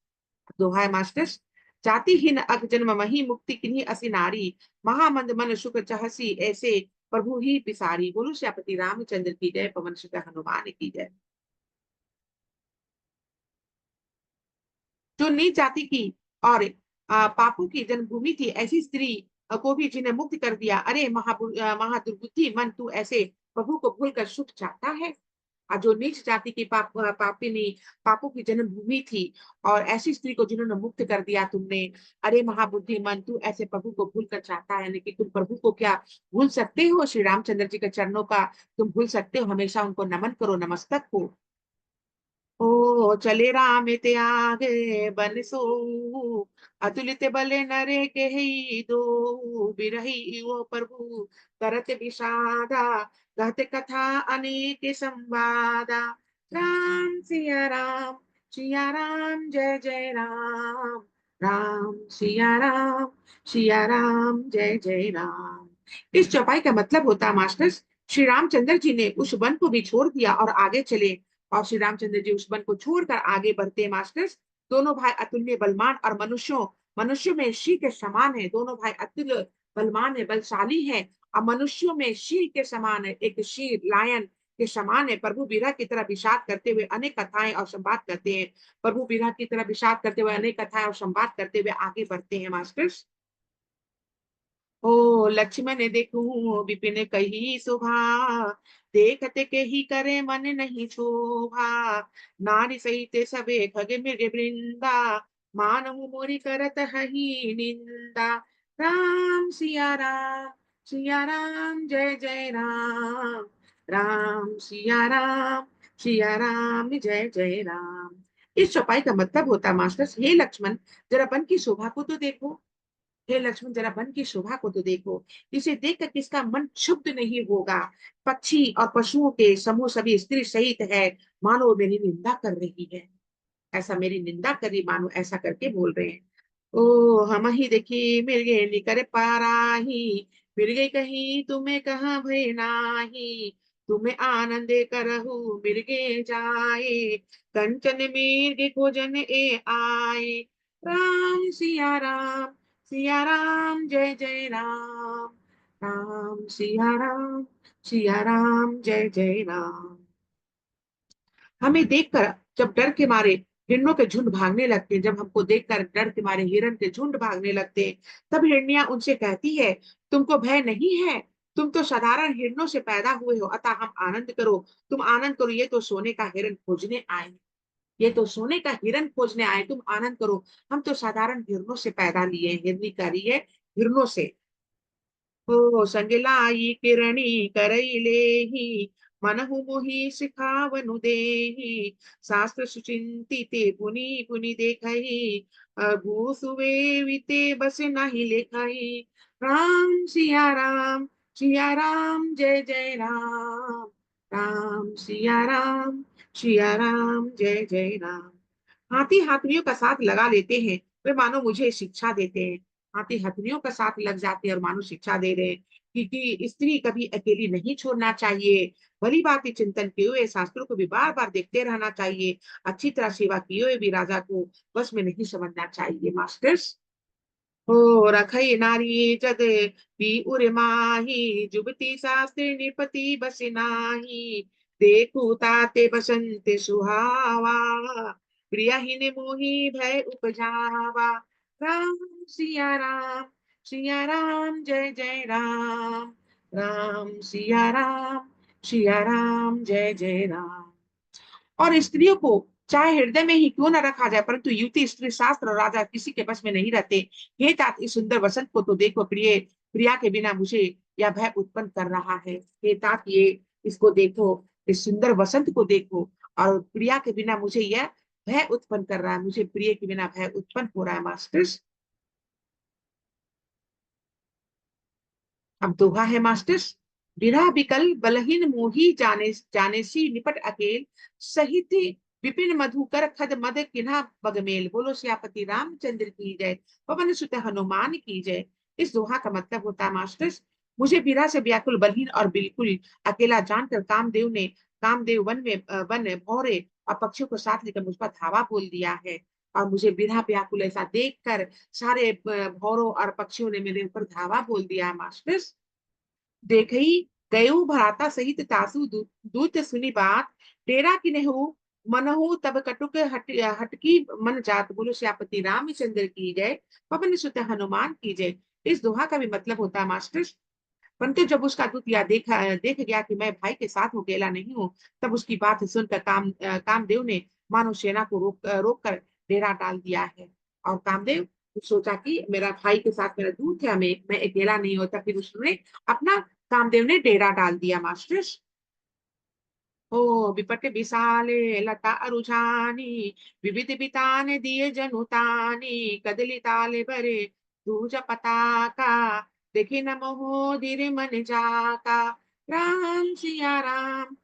B: दोहा है मास्टर्स। जातिहीन अग जन्म मही, मुक्ति किन्हीं असी नारी, महामंद मन शुक्र चाहसी, ऐसे प्रभु ही पिसारी। बोलो श्यापति रामचंद्र की जय, पवन सुत हनुमान की जय। जो नीच जाति की और पापों की जन्मभूमि थी, ऐसी स्त्री को भी जिन्हें मुक्त कर दिया। अरे महादुर्बुद्धि मन, तू ऐसे प्रभु को भूलकर सुख चाहता है। और जो नीच जाति की पापिनी, पापों की जन्मभूमि थी, और ऐसी स्त्री को जिन्होंने मुक्त कर दिया तुमने। अरे महाबुद्धि मन, तू ऐसे प्रभु को भूल कर चाहता है, लेकिन तुम प्रभु को क्या भूल सकते हो? श्री रामचंद्र जी के चरणों का तुम भूल सकते हो? हमेशा उनको नमन करो, नमस्तक हो। ओ चले राम त्यागे बन सो, अतुलित बले नरे के ही दो, बिरही वो प्रभु करत विषादा, कहते कथा अनेक संवादा। राम सिया राम जय जय राम, राम सिया राम जय जय राम। इस चौपाई का मतलब होता है मास्टर्स, श्री रामचंद्र जी ने उस वन को भी छोड़ दिया और आगे चले, और श्री रामचंद्र जी उस वन को छोड़कर आगे बढ़ते हैं। मास्टर्स, दोनों भाई अतुल्य बलवान और मनुष्यों में शी के समान है। दोनों भाई अतुल्य बलवान है, बलशाली है, और मनुष्यों में शी के समान है, एक शीर लायन के समान है। प्रभु बिरह की तरह विषाद करते हुए अनेक कथाएं और संवाद करते हैं। प्रभु बिरह की तरह विषाद करते हुए अनेक कथाएं और संवाद करते हुए आगे बढ़ते हैं। मास्टर्स, ओ लक्ष्मण देखूं विपिन कही शोभा, देखते के ही करे मन नहीं शोभा, नारी सहित सबे खग मृग वृंदा, मानहु मोरी करत हहि निंदा। राम सिया राम जय जय राम, राम सिया राम जय जय राम। इस चौपाई का मतलब होता है मास्टर्स, हे लक्ष्मण, जरा वन की शोभा को तो देखो। हे लक्ष्मण, जरा वन की शोभा को तो देखो, इसे देखकर किसका मन क्षुब्ध नहीं होगा। पक्षी और पशुओं के समूह सभी स्त्री सहित है, मानो मेरी निंदा कर रही है, ऐसा मेरी निंदा करी मानो, ऐसा करके बोल रहे हैं। ओ हम ही देखी मिर्गे निकर पाराही, मिर्गे कहीं तुम्हें कहाँ भय नाही, तुम्हें आनंदे करहु मिर्गे जाए, कंचन मिर्ग को जन ए आए। राम सिया राम जय जय राम, राम सिया राम जय जय राम। हमें देखकर जब डर के मारे हिरणों के झुंड भागने लगते हैं, जब हमको देखकर डर के मारे हिरण के झुंड भागने लगते हैं, तब हिरनिया उनसे कहती है, तुमको भय नहीं है? तुम तो साधारण हिरणों से पैदा हुए हो, अतः हम आनंद करो, तुम आनंद करो, ये तो सोने का हिरण खोजने आए, ये तो सोने का हिरण खोजने आए, तुम आनंद करो, हम तो साधारण हिरणों से पैदा लिए, हिरनी करी है हिरणों से। हो संगलाई किरणी करैले ही, मनहु मोहि सिखावनु देहि, शास्त्र सुचिंतिते पुनि पुनि देखहि, भूसुवे विते बस नहीं लेखहि। राम सिया राम जय जय राम, राम सिया राम जय जय राम। हाथी हाथियों का साथ लगा लेते हैं, वे मानो मुझे शिक्षा देते हैं। हाथी हथनियों का साथ लग जाते हैं और मानो शिक्षा दे रहे हैं कि स्त्री कभी अकेली नहीं छोड़ना चाहिए, भली भांति चिंतन किए हुए शास्त्रों को भी बार बार देखते रहना चाहिए, अच्छी तरह सेवा किए हुए भी राजा को बस में नहीं समझना चाहिए मास्टर्स। हो रखई नारी जद पी उर माही, जुबती शास्त्री निपति बस नाही, देखू ताते बसंत सुहावा, प्रियहीन मोहि भय उपजावा। राम सिया राम जय जय राम, राम सिया राम जय जय राम। और स्त्रियों को चाहे हृदय में ही क्यों न रखा जाए, परंतु युति स्त्री शास्त्र और राजा किसी के बस में नहीं रहते। हे तात, इस सुंदर वसंत को तो देखो, प्रिय प्रिया के बिना मुझे यह भय उत्पन्न कर रहा है। हे तात, ये इसको देखो, इस सुंदर वसंत को देखो, और प्रिया के बिना मुझे यह भय उत्पन्न कर रहा है, मुझे प्रिय के बिना भय उत्पन्न हो रहा है मास्टर्स। अब दोहा है मास्टर्स। विरह बिकल बलहीन मोही जाने जाने सी निपट अकेल, सहित विपिन मधुकर खद मद किन्हा बगमेल। बोलो सियापति रामचंद्र की जय, पवन सुत हनुमान की जय। इस दोहा का मतलब होता है मास्टर्स, मुझे विरह से व्याकुल, बलहीन और बिल्कुल अकेला जानकर कामदेव वन भौरे और पक्षियों को साथ लेकर मुझ पर धावा बोल दिया है। और मुझे विरह व्याकुल ऐसा देखकर सारे भौरों और पक्षियों ने मेरे ऊपर धावा बोल दिया मास्टर्स। देखई गयो भ्राता सहित तासु दूत सुनी बात, डेरा किन्हु मनहु तब कटुक हटकी मन जात। बोलो श्यापति रामचंद्र की जय, पवन सुत हनुमान की जय। इस दोहा का भी मतलब होता है मास्टर, परंतु जब उसका दूत यह देख गया कि मैं भाई के साथ अकेला नहीं हूँ, तब उसकी बात सुनकर कामदेव ने मानो सेना को रोक कर डेरा डाल दिया है। और कामदेव सोचा कि मेरा भाई के साथ मेरा दूत है, मैं अकेला नहीं होता, फिर उसने अपना कामदेव ने डेरा डाल दिया मास्टर्स। ओ विपट विशाले लता अरुझानी, विविध बितान दिए जनुतानी, कदली ताले भरे दूज पताका, देखी न मोह मन जाका। राम सिया राम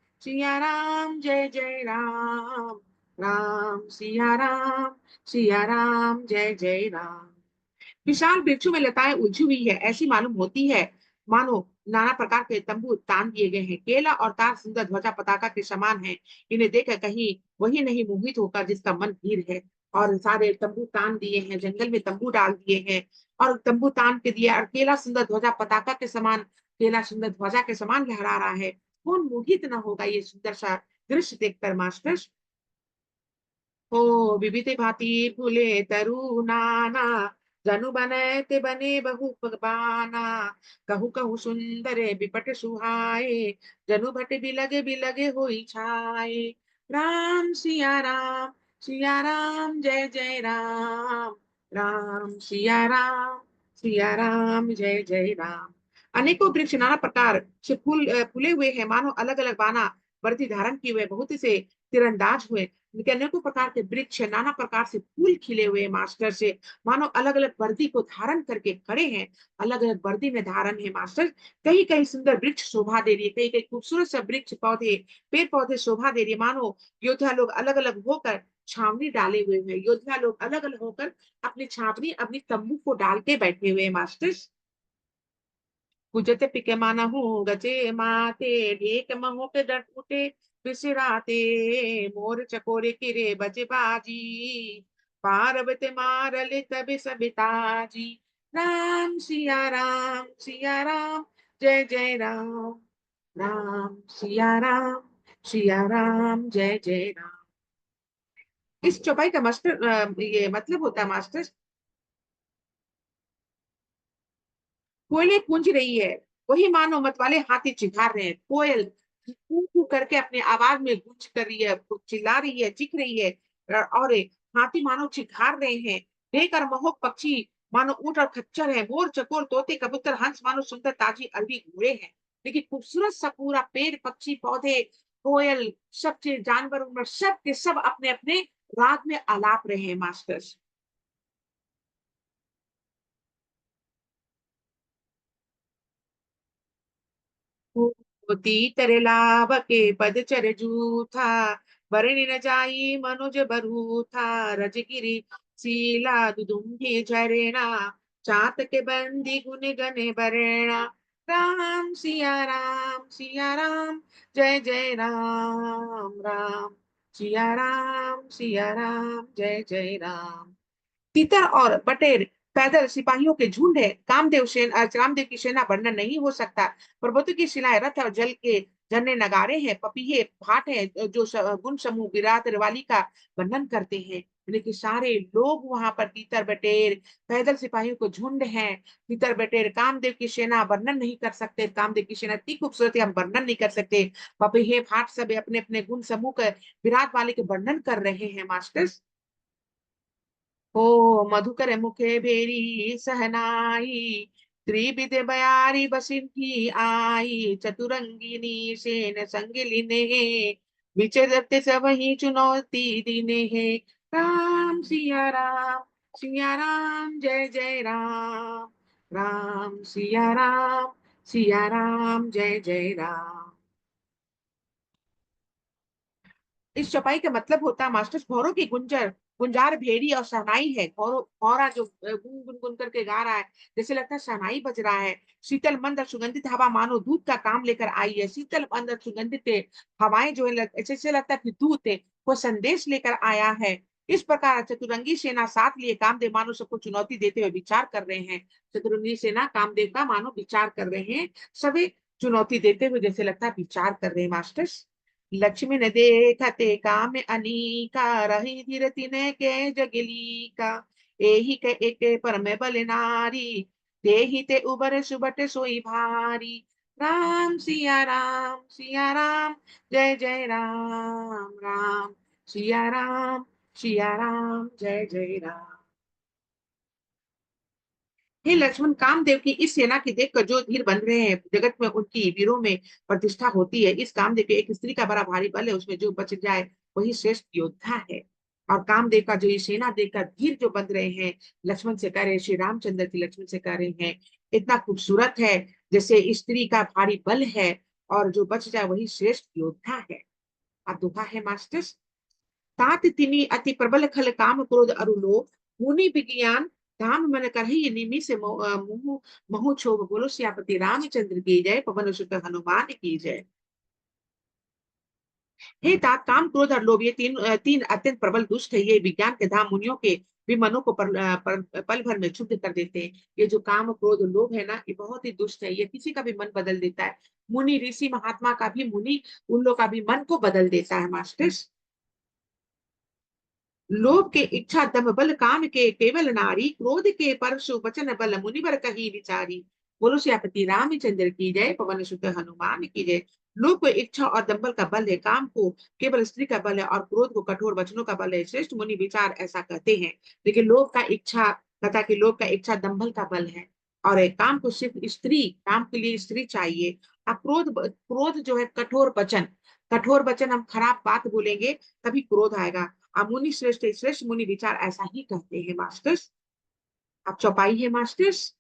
B: जय जय राम, राम सिया राम जय जय राम। विशाल वृक्षों में लताएं उलझी हुई है, ऐसी मालूम होती है मानो नाना प्रकार के तंबू तान दिए गए हैं। केला और तार सुंदर ध्वजा पताका के समान है, इन्हें देखकर कहीं वही नहीं मोहित होकर जिसका मन भीर है। और सारे तंबू तान दिए हैं, जंगल में तंबू डाल दिए हैं, और तंबू तान के दिया, और केला सुंदर ध्वजा पताका के समान, केला सुंदर ध्वजा के समान लहरा रहा है। कौन मोहित न होगा ये सुंदर सा दृश्य देखकर मास्टर। हो विविध भांति फूले तरु नाना, जनु बनैते बने बहु बाना, कहू कहू सुंदर बिपट सुहाए, जनु भट बिलगे बिलगे होई छाए। राम सिया राम जय जय राम, राम सिया राम जय जय राम। अनेकों वृक्ष नाना प्रकार से फूले हुए हैं, मानो अलग अलग बाना वर्दी धारण किए हुए बहुत से तीरंदाज हुए। अनेकों प्रकार के वृक्ष, नाना प्रकार से फूल खिले हुए मास्टर से, मानो अलग अलग वर्दी को धारण करके खड़े हैं, अलग अलग वर्दी में धारण है मास्टर। कहीं कहीं सुंदर वृक्ष शोभा दे रही है, कहीं कहीं खूबसूरत सा वृक्ष पौधे पेड़ पौधे शोभा दे रही है, मानो योद्धा लोग अलग अलग होकर छावनी डाले हुए हैं, योद्धा लोग अलग अलग होकर अपनी छावनी अपनी तंबू को डाल के बैठे हुए मास्टर। कुजत पिके मानहु गजे माते, ढेक महो के डट उठे बिसराते, मोर चकोरे किरे बजे बाजी, पार्वती मारले तबे सबिताजी। सिया राम जय जय राम, राम सिया राम जय जय राम। इस चौपाई का मास्टर ये मतलब होता है मास्टर, कोयले पूंज रही है, वही मानो मत वाले हाथी चिढ़ा रहे हैं, कोयल कू कू करके अपने आवाज में गूंज कर रही है, चिल्ला रही है, चीख रही है, और हाथी मानो चिढ़ा रहे हैं, बेकर मोहक पक्षी मानो ऊंट और खच्चर है, मोर चकोर तोते कबूतर हंस मानो सुंदर ताजी अरबी घोड़े हैं। लेकिन खूबसूरत सा पूरा पेड़ पक्षी पौधे कोयल सब जानवर उनवर सब के सब अपने अपने राग में आलाप रहे हैं मास्टर्स। होती तेरे लाभ के पद चर जूथा, बरनी न जाई मनुज बरूथा, रजगिरी सीला दुदुम्भी झरेणा, चात के बंदी गुन गने बरेणा। राम सिया राम जय जय राम, राम सिया राम जय जय राम। तीतर और बटेर पैदल सिपाहियों के झुंड है, कामदेव की सेना वर्णन नहीं हो सकता। पर्वतों की शिलाएं रथ और जल के झरने नगारे हैं, पपीहे भाट है जो गुण समूह विराट रवाली का वर्णन करते हैं। लेकिन सारे लोग वहां पर तीतर बटेर पैदल सिपाहियों को झुंड है, तीतर बटेर कामदेव की सेना वर्णन नहीं कर सकते, कामदेव की सेना इतनी खूबसूरत है हम वर्णन नहीं कर सकते। पपीहे भाट सब अपने अपने गुण समूह के विराट वाले के वर्णन कर रहे हैं मास्टर्स। हो मधुकर मुखे भेरी सहनाई, त्रिविध बयारी बसिंठी आई, चतुरंगिनी सेन संग लिने, विचरते सब ही चुनौती दीने है। राम सिया राम जय जय राम, राम सिया राम जय जय राम। इस चौपाई का मतलब होता है मास्टर्स भौरों की गुंजार भेड़ी और शहनाई है। भौरा जो गुन गुन गुन करके गा रहा है, जैसे लगता है शहनाई बज रहा है। शीतल मंद और सुगंधित हवा मानो दूध का काम लेकर आई है। शीतल मंद और सुगंधित हवाएं जो है ऐसे लगता है कि दूध को संदेश लेकर आया है। इस प्रकार चतुरंगी सेना साथ लिए कामदेव मानो सबको चुनौती देते हुए विचार कर रहे हैं। चतुरंगी सेना कामदेव का मानो विचार कर रहे हैं, सभी चुनौती देते हुए जैसे लगता है विचार कर रहे हैं मास्टर्स। लक्ष्मी ने देखते काम अनीका, रही धीर तिने के जगली का, एही के एक पर में बल नारी, देही ते उबर सुबट सोई भारी। सिया राम जय जय राम, राम सिया राम जय जय राम। हे लक्ष्मण, कामदेव की इस सेना की देखकर जो धीर बन रहे हैं, जगत में उनकी वीरों में प्रतिष्ठा होती है। इस कामदेव के एक स्त्री का बड़ा भारी बल है, उसमें जो बच जाए वही श्रेष्ठ योद्धा है। और कामदेव का जो ये सेना देखकर धीर जो बन रहे हैं, लक्ष्मण से कह रहे, श्री रामचंद्र की लक्ष्मण से कह रहे हैं, इतना खूबसूरत है जैसे स्त्री का भारी बल है, और जो बच जाए वही श्रेष्ठ योद्धा है। अब दोहा है मास्टर्स। तात तिनी अति प्रबल खल काम क्रोध अरु लोभ, मुनि विज्ञान धाम मन करहि निमि से मुहु महु क्षोभ। बोलो सियापति रामचंद्र की जय, पवन सुत हनुमान की जय। हे तात, काम क्रोध और लोभ ये तीन अत्यंत प्रबल दुष्ट है। ये विज्ञान के धाम मुनियों के भी मनों को पल भर में क्षुब्ध कर देते हैं। ये जो काम क्रोध लोभ है ना, ये बहुत ही दुष्ट है, ये किसी का भी मन बदल देता है। मुनि ऋषि महात्मा का भी मुनि उन लोग का भी मन को बदल देता है मास्टर्स। लोभ के इच्छा दम बल काम के केवल नारी, क्रोध के परशु वचन बल मुनिवर कही विचारी। बोलो सियापति रामचंद्र की जय, पवन सुत हनुमान की जय। लोभ को इच्छा और दंबल का बल है, काम को केवल स्त्री का बल है, और क्रोध को कठोर वचनों का बल है। श्रेष्ठ मुनि विचार ऐसा कहते हैं। लेकिन लोभ का इच्छा तथा कि लोभ का इच्छा दंबल का बल है, और काम को सिर्फ स्त्री, काम के लिए स्त्री चाहिए। अब क्रोध क्रोध जो है कठोर वचन, कठोर वचन हम खराब बात बोलेंगे तभी क्रोध आएगा। मुनि श्रेष्ठ श्रेष्ठ मुनि विचार ऐसा ही कहते हैं मास्टर्स। आप चौपाई है मास्टर्स।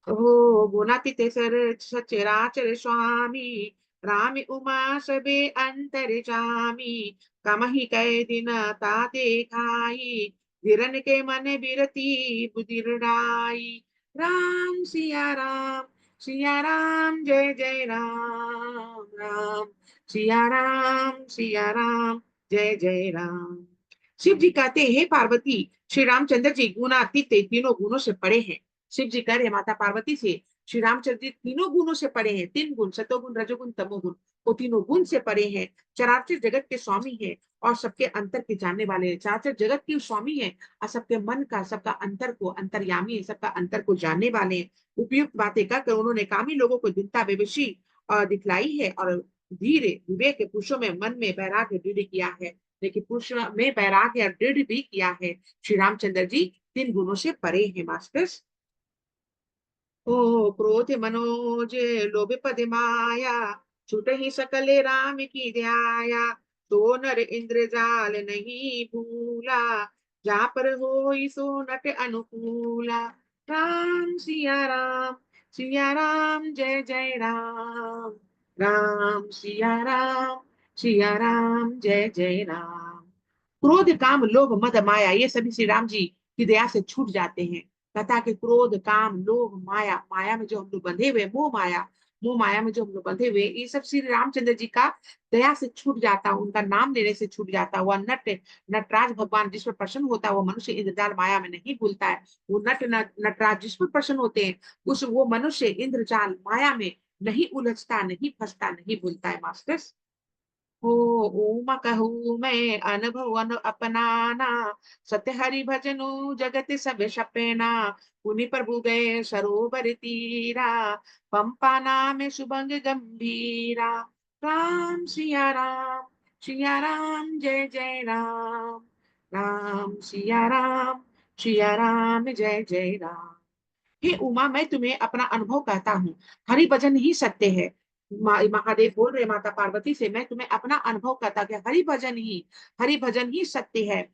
B: ओ गुणातीत सर सचराचर स्वामी, राम उमा सबे अंतर जामी, कमहि कै दिन ताते खाई, धीरन के मन बिरती बुदिरडाई। सिया राम जय जय राम, राम सिया राम जय जय राम। शिव जी कहते हैं, हे पार्वती, श्री रामचंद्र जी गुणातीत तीनों गुणों से परे हैं। शिव जी कह रहे माता पार्वती से, श्री रामचंद्र जी तीनों गुणों से परे हैं। तीन गुण, सतोगुण रजोगुण तमोगुण, वो तीनों गुण से परे हैं, चराचर जगत के स्वामी हैं और सबके अंतर के जानने वाले हैं। चराचर जगत के स्वामी हैं और सबके मन का, सबका अंतर को अंतर्यामी है, सबका अंतर को जानने वाले हैं। उपयुक्त बातें कहकर उन्होंने कामी लोगों को दीनता बेबसी दिखलाई है और धीरे विवेक के पुरुषों में मन में वैराग्य दृढ़ किया है। लेकिन पुरुष में वैराग्य दृढ़ भी किया है। श्री रामचंद्र जी 3 गुणों से परे हैं मास्टर्स। ओ क्रोध मनोज लोभ पद माया, छूट ही सकले राम की दया। तो नर इंद्रजाल नहीं भूला, जा पर होई सो नट अनुकूला। राम सिया राम जय जय राम। राम सिया राम जय जय राम। क्रोध काम लोभ मद माया ये सभी श्री राम जी की दया से छूट जाते हैं। कहता कि क्रोध काम लोभ माया, माया में जो हम लोग बंधे हुए, मोह माया में जो हम लोग बंधे हुए, ये सब श्री रामचंद्र जी का दया से छूट जाता, उनका नाम लेने से छूट जाता। वह नटराज भगवान जिस पर प्रसन्न होता है वो मनुष्य इंद्रजाल माया में नहीं भूलता है। वो नटराज जिस पर प्रसन्न होते हैं उस वो मनुष्य इंद्रजाल माया में नहीं उलझता, नहीं फंसता, नहीं भूलता है मास्टर्स। हो उमा कहूँ मैं अनुभव अपनाना, सत्य हरि भजनु जगत सब सपेना। पुनि प्रभु गए सरोवर तीरा, पंपा नाम सुभंग गंभीरा। राम सिया राम जय जय राम। राम सिया राम जय जय राम। हे उमा मैं तुम्हें अपना अनुभव कहता हूँ, हरि भजन ही सत्य है। महादेव बोल रहे माता पार्वती से, मैं तुम्हें अपना अनुभव कहता कि हरि भजन ही सत्य है।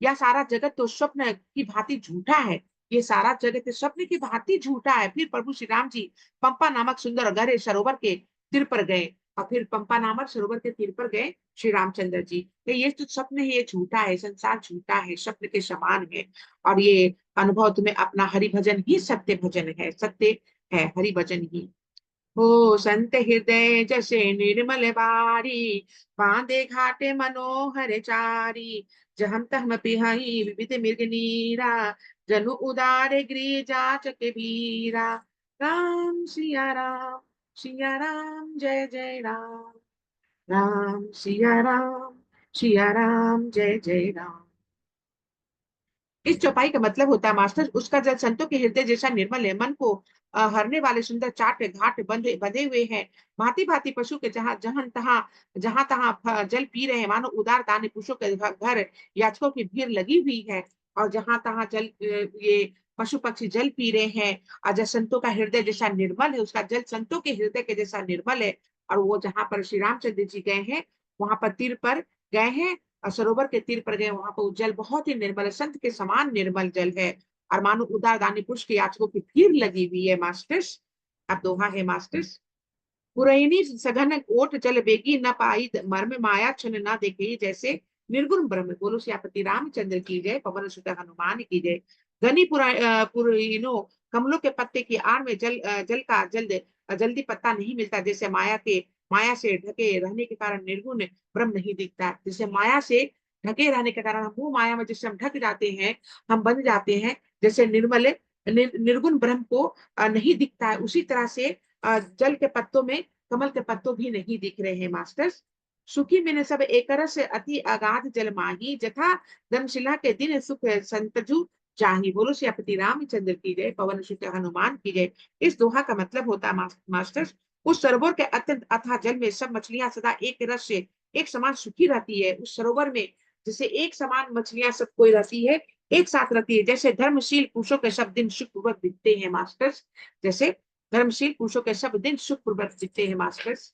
B: यह सारा जगत तो स्वप्न की भांति झूठा है। ये सारा जगत स्वप्न की भांति झूठा है। फिर प्रभु श्री राम जी पंपा नामक सुंदर गहरे सरोवर के तीर पर गए और फिर पंपा नामक सरोवर के तीर पर गए श्री रामचंद्र जी। तो ये तो स्वप्न है, ये झूठा है, संसार झूठा है, स्वप्न के समान है। और ये अनुभव तुम्हें अपना हरि भजन ही सत्य भजन है, सत्य है हरि भजन ही। हो संत हृदय जैसे निर्मल बारी, बांधे घाटे मनोहर चारी। जहम तहम पिहाई विविध मृग नीरा, जनु उदारे गृह जाच के वीरा। राम सिया राम जय जय राम। राम सिया राम जय जय राम। इस चौपाई का मतलब होता है मास्टर, उसका जल संतों के हृदय जैसा निर्मल है, मन को हरने वाले सुंदर चाट घाट बंधे बंधे हुए हैं। भांति भांति पशु के जहां तहां जल पी रहे हैं, मानो उदार दानी पुरुषों के घर याचकों की भीड़ लगी हुई है। और जहां तहां जल ये पशु पक्षी जल पी रहे हैं। और जब संतों का हृदय जैसा निर्मल है, उसका जल संतों के हृदय के जैसा निर्मल है। और वो जहां पर श्री रामचंद्र जी गए हैं, वहां पर तीर पर गए हैं और सरोवर के तीर पर गए, वहां पर जल बहुत ही निर्मल है, संत के समान निर्मल जल है। और मानो उदार दानी पुरुष के याचकों की भीड़ लगी हुई है मास्टर्स। अब दोहा है मास्टर्स। पुरैनी सघन ओट जल बेगी न पाई, मर्म माया छन न देखे जैसे निर्गुण ब्रह्म। बोलो सियापति रामचंद्र की जय, पवन सुत हनुमान की जय। घनी पुरैनो कमलों के पत्ते की आड़ में जल्दी पत्ता नहीं मिलता, जैसे माया से ढके रहने के कारण निर्गुण ब्रह्म नहीं दिखता। जैसे माया से ढके रहने के कारण हम वो माया में जिससे हम ढक जाते हैं, हम बन जाते हैं, जैसे निर्गुण ब्रह्म को नहीं दिखता है, उसी तरह से जल के पत्तों में कमल के पत्तों भी नहीं दिख रहे हैं मास्टर्स। सुखी मैंने सब एक रस अति अगाध जल माही, जथा धर्मशिला के दिन सुख संतजु चाही। बोलो सियापति रामचंद्र की जय, पवन सुत हनुमान की जय। इस दोहा का मतलब होता है मास्टर्स, उस सरोवर के अत्यंत अथाह जल में सब मछलियां सदा एक रस से एक समान सुखी रहती है। उस सरोवर में जैसे एक समान मछलियां सब कोई रहती है, एक साथ रहती है। जैसे धर्मशील पुरुषों के सब दिन सुखपूर्वक दिखते हैं मास्टर्स, जैसे धर्मशील पुरुषों के सब दिन सुखपूर्वक दिखते हैं मास्टर्स।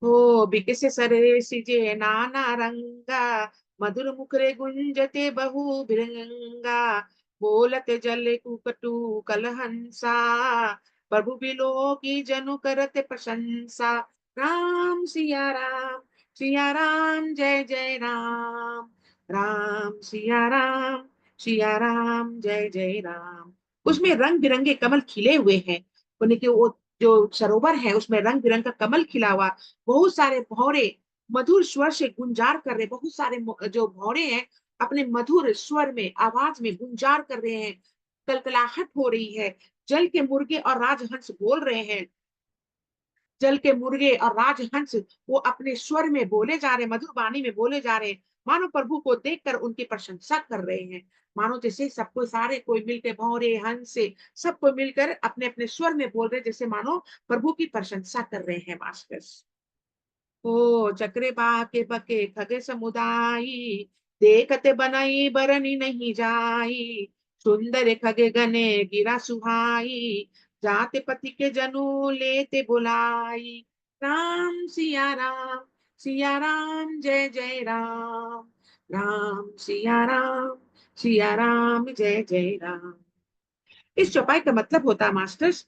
B: हो बिकसे सरे सिजे नाना रंगा, मधुर मुखरे गुंजते बहु बिरंगा। बोलत जल कुकटू कलहंसा, प्रभु बिलो की जनु करत प्रशंसा। राम सिया राम जय जय राम। राम सिया राम जय जय राम। उसमें रंग बिरंगे कमल खिले हुए हैं। उन्हें कि वो जो सरोवर है उसमें रंग बिरंग का कमल खिला हुआ, बहुत सारे भौरे मधुर स्वर से गुंजार कर रहे, बहुत सारे जो भौरे हैं अपने मधुर स्वर में आवाज में गुंजार कर रहे हैं, कलकलाहट हो रही है। जल के मुर्गे और राजहंस बोल रहे हैं, जल के मुर्गे और राजहंस वो अपने स्वर में बोले जा रहे, मधुर वाणी में बोले जा रहे, मानो प्रभु को देखकर उनकी प्रशंसा कर रहे हैं। मानो जैसे सबको, सारे कोई मिलकर, भौरे हंस से सब कोई मिलकर अपने अपने स्वर में बोल रहे, जैसे मानो प्रभु की प्रशंसा कर रहे हैं मास्टर्स। ओ चक्रे बाके बके खगे समुदायी, देखते बनाई बरनी नहीं जाई, सुंदर खगे गने गिरा सुहाई, जाते पति के जनू लेते बुलाई, राम सिया राम जय जय राम, राम सिया राम जय जय राम। इस चौपाई का मतलब होता है मास्टर्स,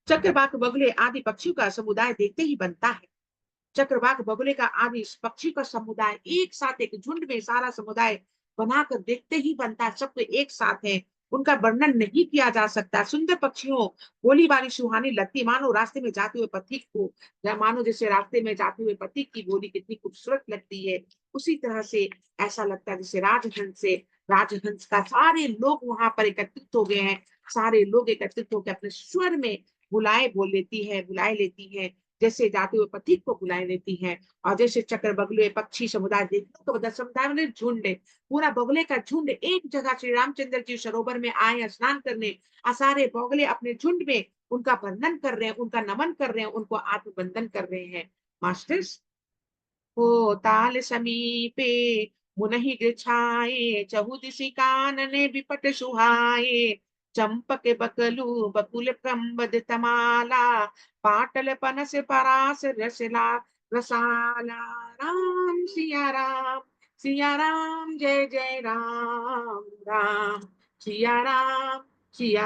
B: चक्रवाक बगुले आदि पक्षियों का समुदाय देखते ही बनता है। चक्रवाक बगुले का आदि पक्षी का समुदाय एक साथ, एक झुंड में सारा समुदाय बनाकर देखते ही बनता है, सबको एक साथ है, उनका वर्णन नहीं किया जा सकता। सुंदर पक्षियों बोली बारी सुहानी लगती, मानो रास्ते में जाते हुए पथिक को, या मानो जैसे रास्ते में जाते हुए पथिक की बोली कितनी खूबसूरत लगती है, उसी तरह से ऐसा लगता है जैसे राजहंस का सारे लोग वहां पर एकत्रित हो गए हैं, सारे लोग एकत्रित होकर अपने स्वर में बुलाए लेती है, जैसे जाते हुए पथिक को बुलाए लेती है। और जैसे चक्र बगुले पक्षी समुदाय देखते तो बता, समुदाय मतलब झुंड, पूरा बगुले का झुंड एक जगह श्री रामचंद्र जी सरोवर में आए स्नान करने, सारे बगुले अपने झुंड में उनका वर्णन कर रहे हैं, उनका नमन कर रहे हैं, उनको आत्मबंधन कर रहे हैं मास्टर्स। हो ताल समीपे मुनहि गृछाए, चहुदिशि कानने विपट सुहाए, चंपक बकलु बकुल कंबद तमाला, पाटल पनस परास रसला रसाला, सिया राम जय जय राम, राम सिया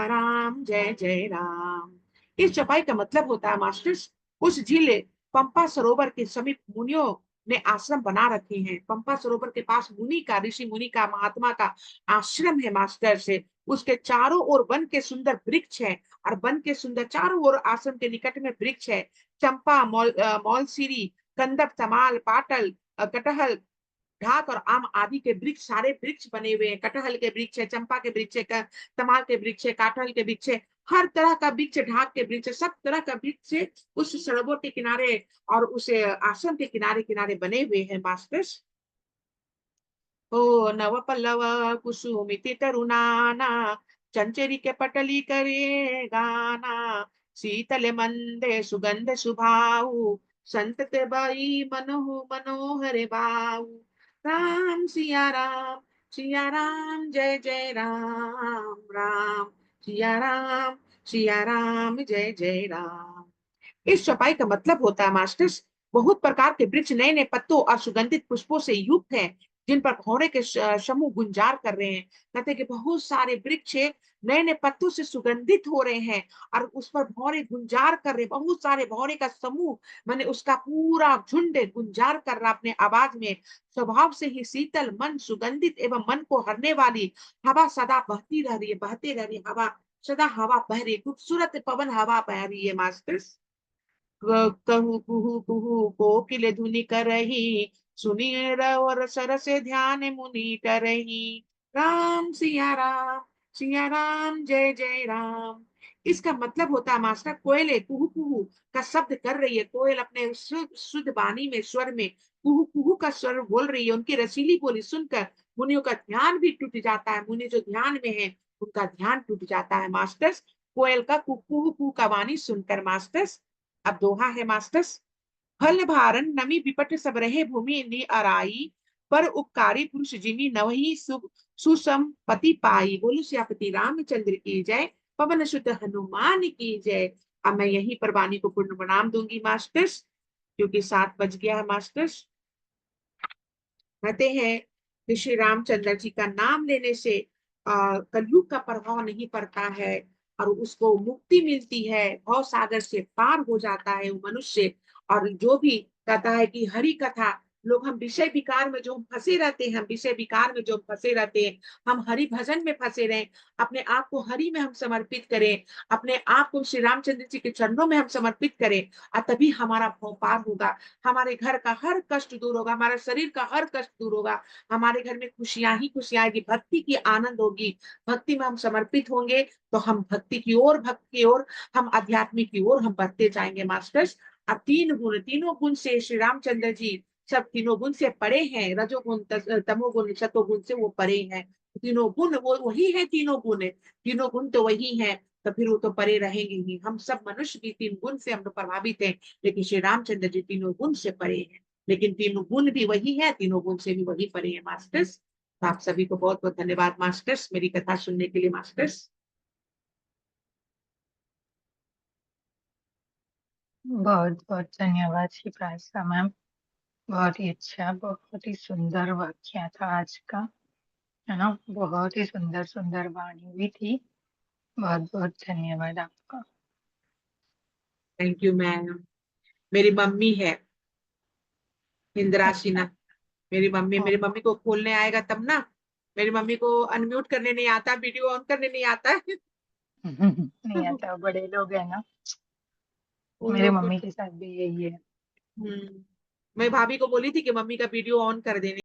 B: राम जय जय राम। इस चौपाई का मतलब होता है मास्टर्स, उस झील पंपा सरोवर के समीप मुनियों ने आश्रम बना रखे हैं। पंपा सरोवर के पास मुनि का, ऋषि मुनि का, महात्मा का आश्रम है मास्टर से। उसके चारों ओर वन के सुंदर वृक्ष है, और वन के सुंदर चारों ओर आश्रम के निकट में वृक्ष है। चंपा, मौलसीरी, कंदक, तमाल, पाटल, कटहल, ढाक और आम आदि के वृक्ष, सारे वृक्ष बने हुए हैं। कटहल के वृक्ष है, चंपा के वृक्ष है, तमाल के वृक्ष है, काठल के वृक्ष है, हर तरह का वृक्ष, ढाक के वृक्ष, सब तरह का वृक्ष उस सरोवर के किनारे और उस आश्रम के किनारे किनारे बने हुए हैं मास्टर्स। ओ नव पल्लव कुसुमिति तरुणाना, चंचरी के पटली करे गाना, शीतल मंदे सुगंध सुभाऊ, संत ते बाई मनोहर बाऊ, राम सिया राम जय जय राम, राम सिया राम जय जय राम। इस चौपाई का मतलब होता है मास्टर्स, बहुत प्रकार के वृक्ष नए नए पत्तों और सुगंधित पुष्पों से युक्त हैं, जिन पर भौरे के समूह गुंजार कर रहे हैं। कहते हैं कि बहुत सारे वृक्ष नए नए पत्तों से सुगंधित हो रहे हैं, और उस पर भौरे गुंजार कर रहे, बहुत सारे भौरे का समूह, माने उसका पूरा झुंड गुंजार कर रहा अपने आवाज में। स्वभाव से ही शीतल, मन सुगंधित एवं मन को हरने वाली हवा सदा बहती रह रही है, बहते रह रही है हवा, सदा हवा बह रही है, खूबसूरत पवन हवा बह रही है मास्टर्स। कहू कुहू कुहू कोकिल धुनि करही, सुनी और सरस ध्यान मुनि करही, राम सिया राम जय जय राम। इसका मतलब होता है मास्टर, कोयल कुहू कुहू का शब्द कर रही है, कोयल अपने शुद्ध वाणी में, स्वर में कुहू कुहू का स्वर बोल रही है। उनकी रसीली बोली सुनकर मुनियों का ध्यान भी टूट जाता है, मुनि जो ध्यान में है उनका ध्यान टूट जाता है मास्टर्स, कोयल का कुहू कुहू का वाणी सुनकर मास्टर्स। अब दोहा है मास्टर्स, फल भारण नमी विपट सब रहे भूमि नि अराई, पर उपकारी पुरुष जिमी नवही सुसंपति पाई। बोलो सियापति रामचंद्र की जय, पवन सुत हनुमान की जय। अब मैं यहीं पर वाणी को पूर्ण प्रणाम दूंगी मास्टर्स, क्योंकि 7 बज गया है मास्टर्स। कहते हैं कि श्री रामचंद्र जी का नाम लेने से कलयुग का प्रभाव नहीं पड़ता है, और उसको मुक्ति मिलती है, भव सागर से पार हो जाता है वो मनुष्य। और जो भी कहता है कि हरि कथा लोग हम विषय विकार में जो फंसे रहते हैं, विषय विकार में जो फंसे रहते हैं, हम हरि भजन में फंसे रहें, अपने आप को हरि में हम समर्पित करें, अपने आप को श्री रामचंद्र जी के चरणों में हम समर्पित करें, और तभी हमारा भव पार होगा, हमारे घर का हर कष्ट दूर होगा, हमारे शरीर का हर कष्ट दूर होगा, हमारे घर में खुशियां ही खुशियां आएगी, भक्ति की आनंद होगी, भक्ति में हम समर्पित होंगे तो हम भक्ति की ओर, भक्ति की ओर, हम आध्यात्मिक की ओर हम बढ़ते जाएंगे मास्टर्स। अब तीनों गुण से श्री रामचंद्र जी सब तीनों गुण से परे हैं, रजोगुण तमोगुण सतोगुण से वो परे हैं, तीनों गुण वो वही है, तीनों गुण है, तीनों गुण तो वही है, तो फिर वो तो परे रहेंगे ही। हम सब मनुष्य भी 3 गुण से हम लोग प्रभावित हैं, लेकिन श्री रामचंद्र जी तीनों गुण से परे हैं, लेकिन तीनों गुण भी वही है, तीनों गुण से भी वही परे है मास्टर्स। तो आप सभी को बहुत बहुत धन्यवाद मास्टर्स, मेरी कथा सुनने के लिए मास्टर्स।
D: बहुत बहुत धन्यवाद शिप्राजा मैम, बहुत ही अच्छा, बहुत ही सुंदर वाक्य था आज का, है ना, बहुत ही सुंदर सुंदर वाणी भी थी, बहुत बहुत धन्यवाद आपका।
B: Thank you ma'am. मेरी मम्मी है इंद्राशिना, मेरी मम्मी को खोलने आएगा तब ना, मेरी मम्मी को अनम्यूट करने नहीं आता, वीडियो ऑन करने नहीं आता है।
D: नहीं आता, बड़े लोग हैं ना,
B: उन
D: मेरे
B: लोग को
D: मम्मी के साथ भी यही है।
B: मैं भाभी को बोली थी कि मम्मी का वीडियो ऑन कर देने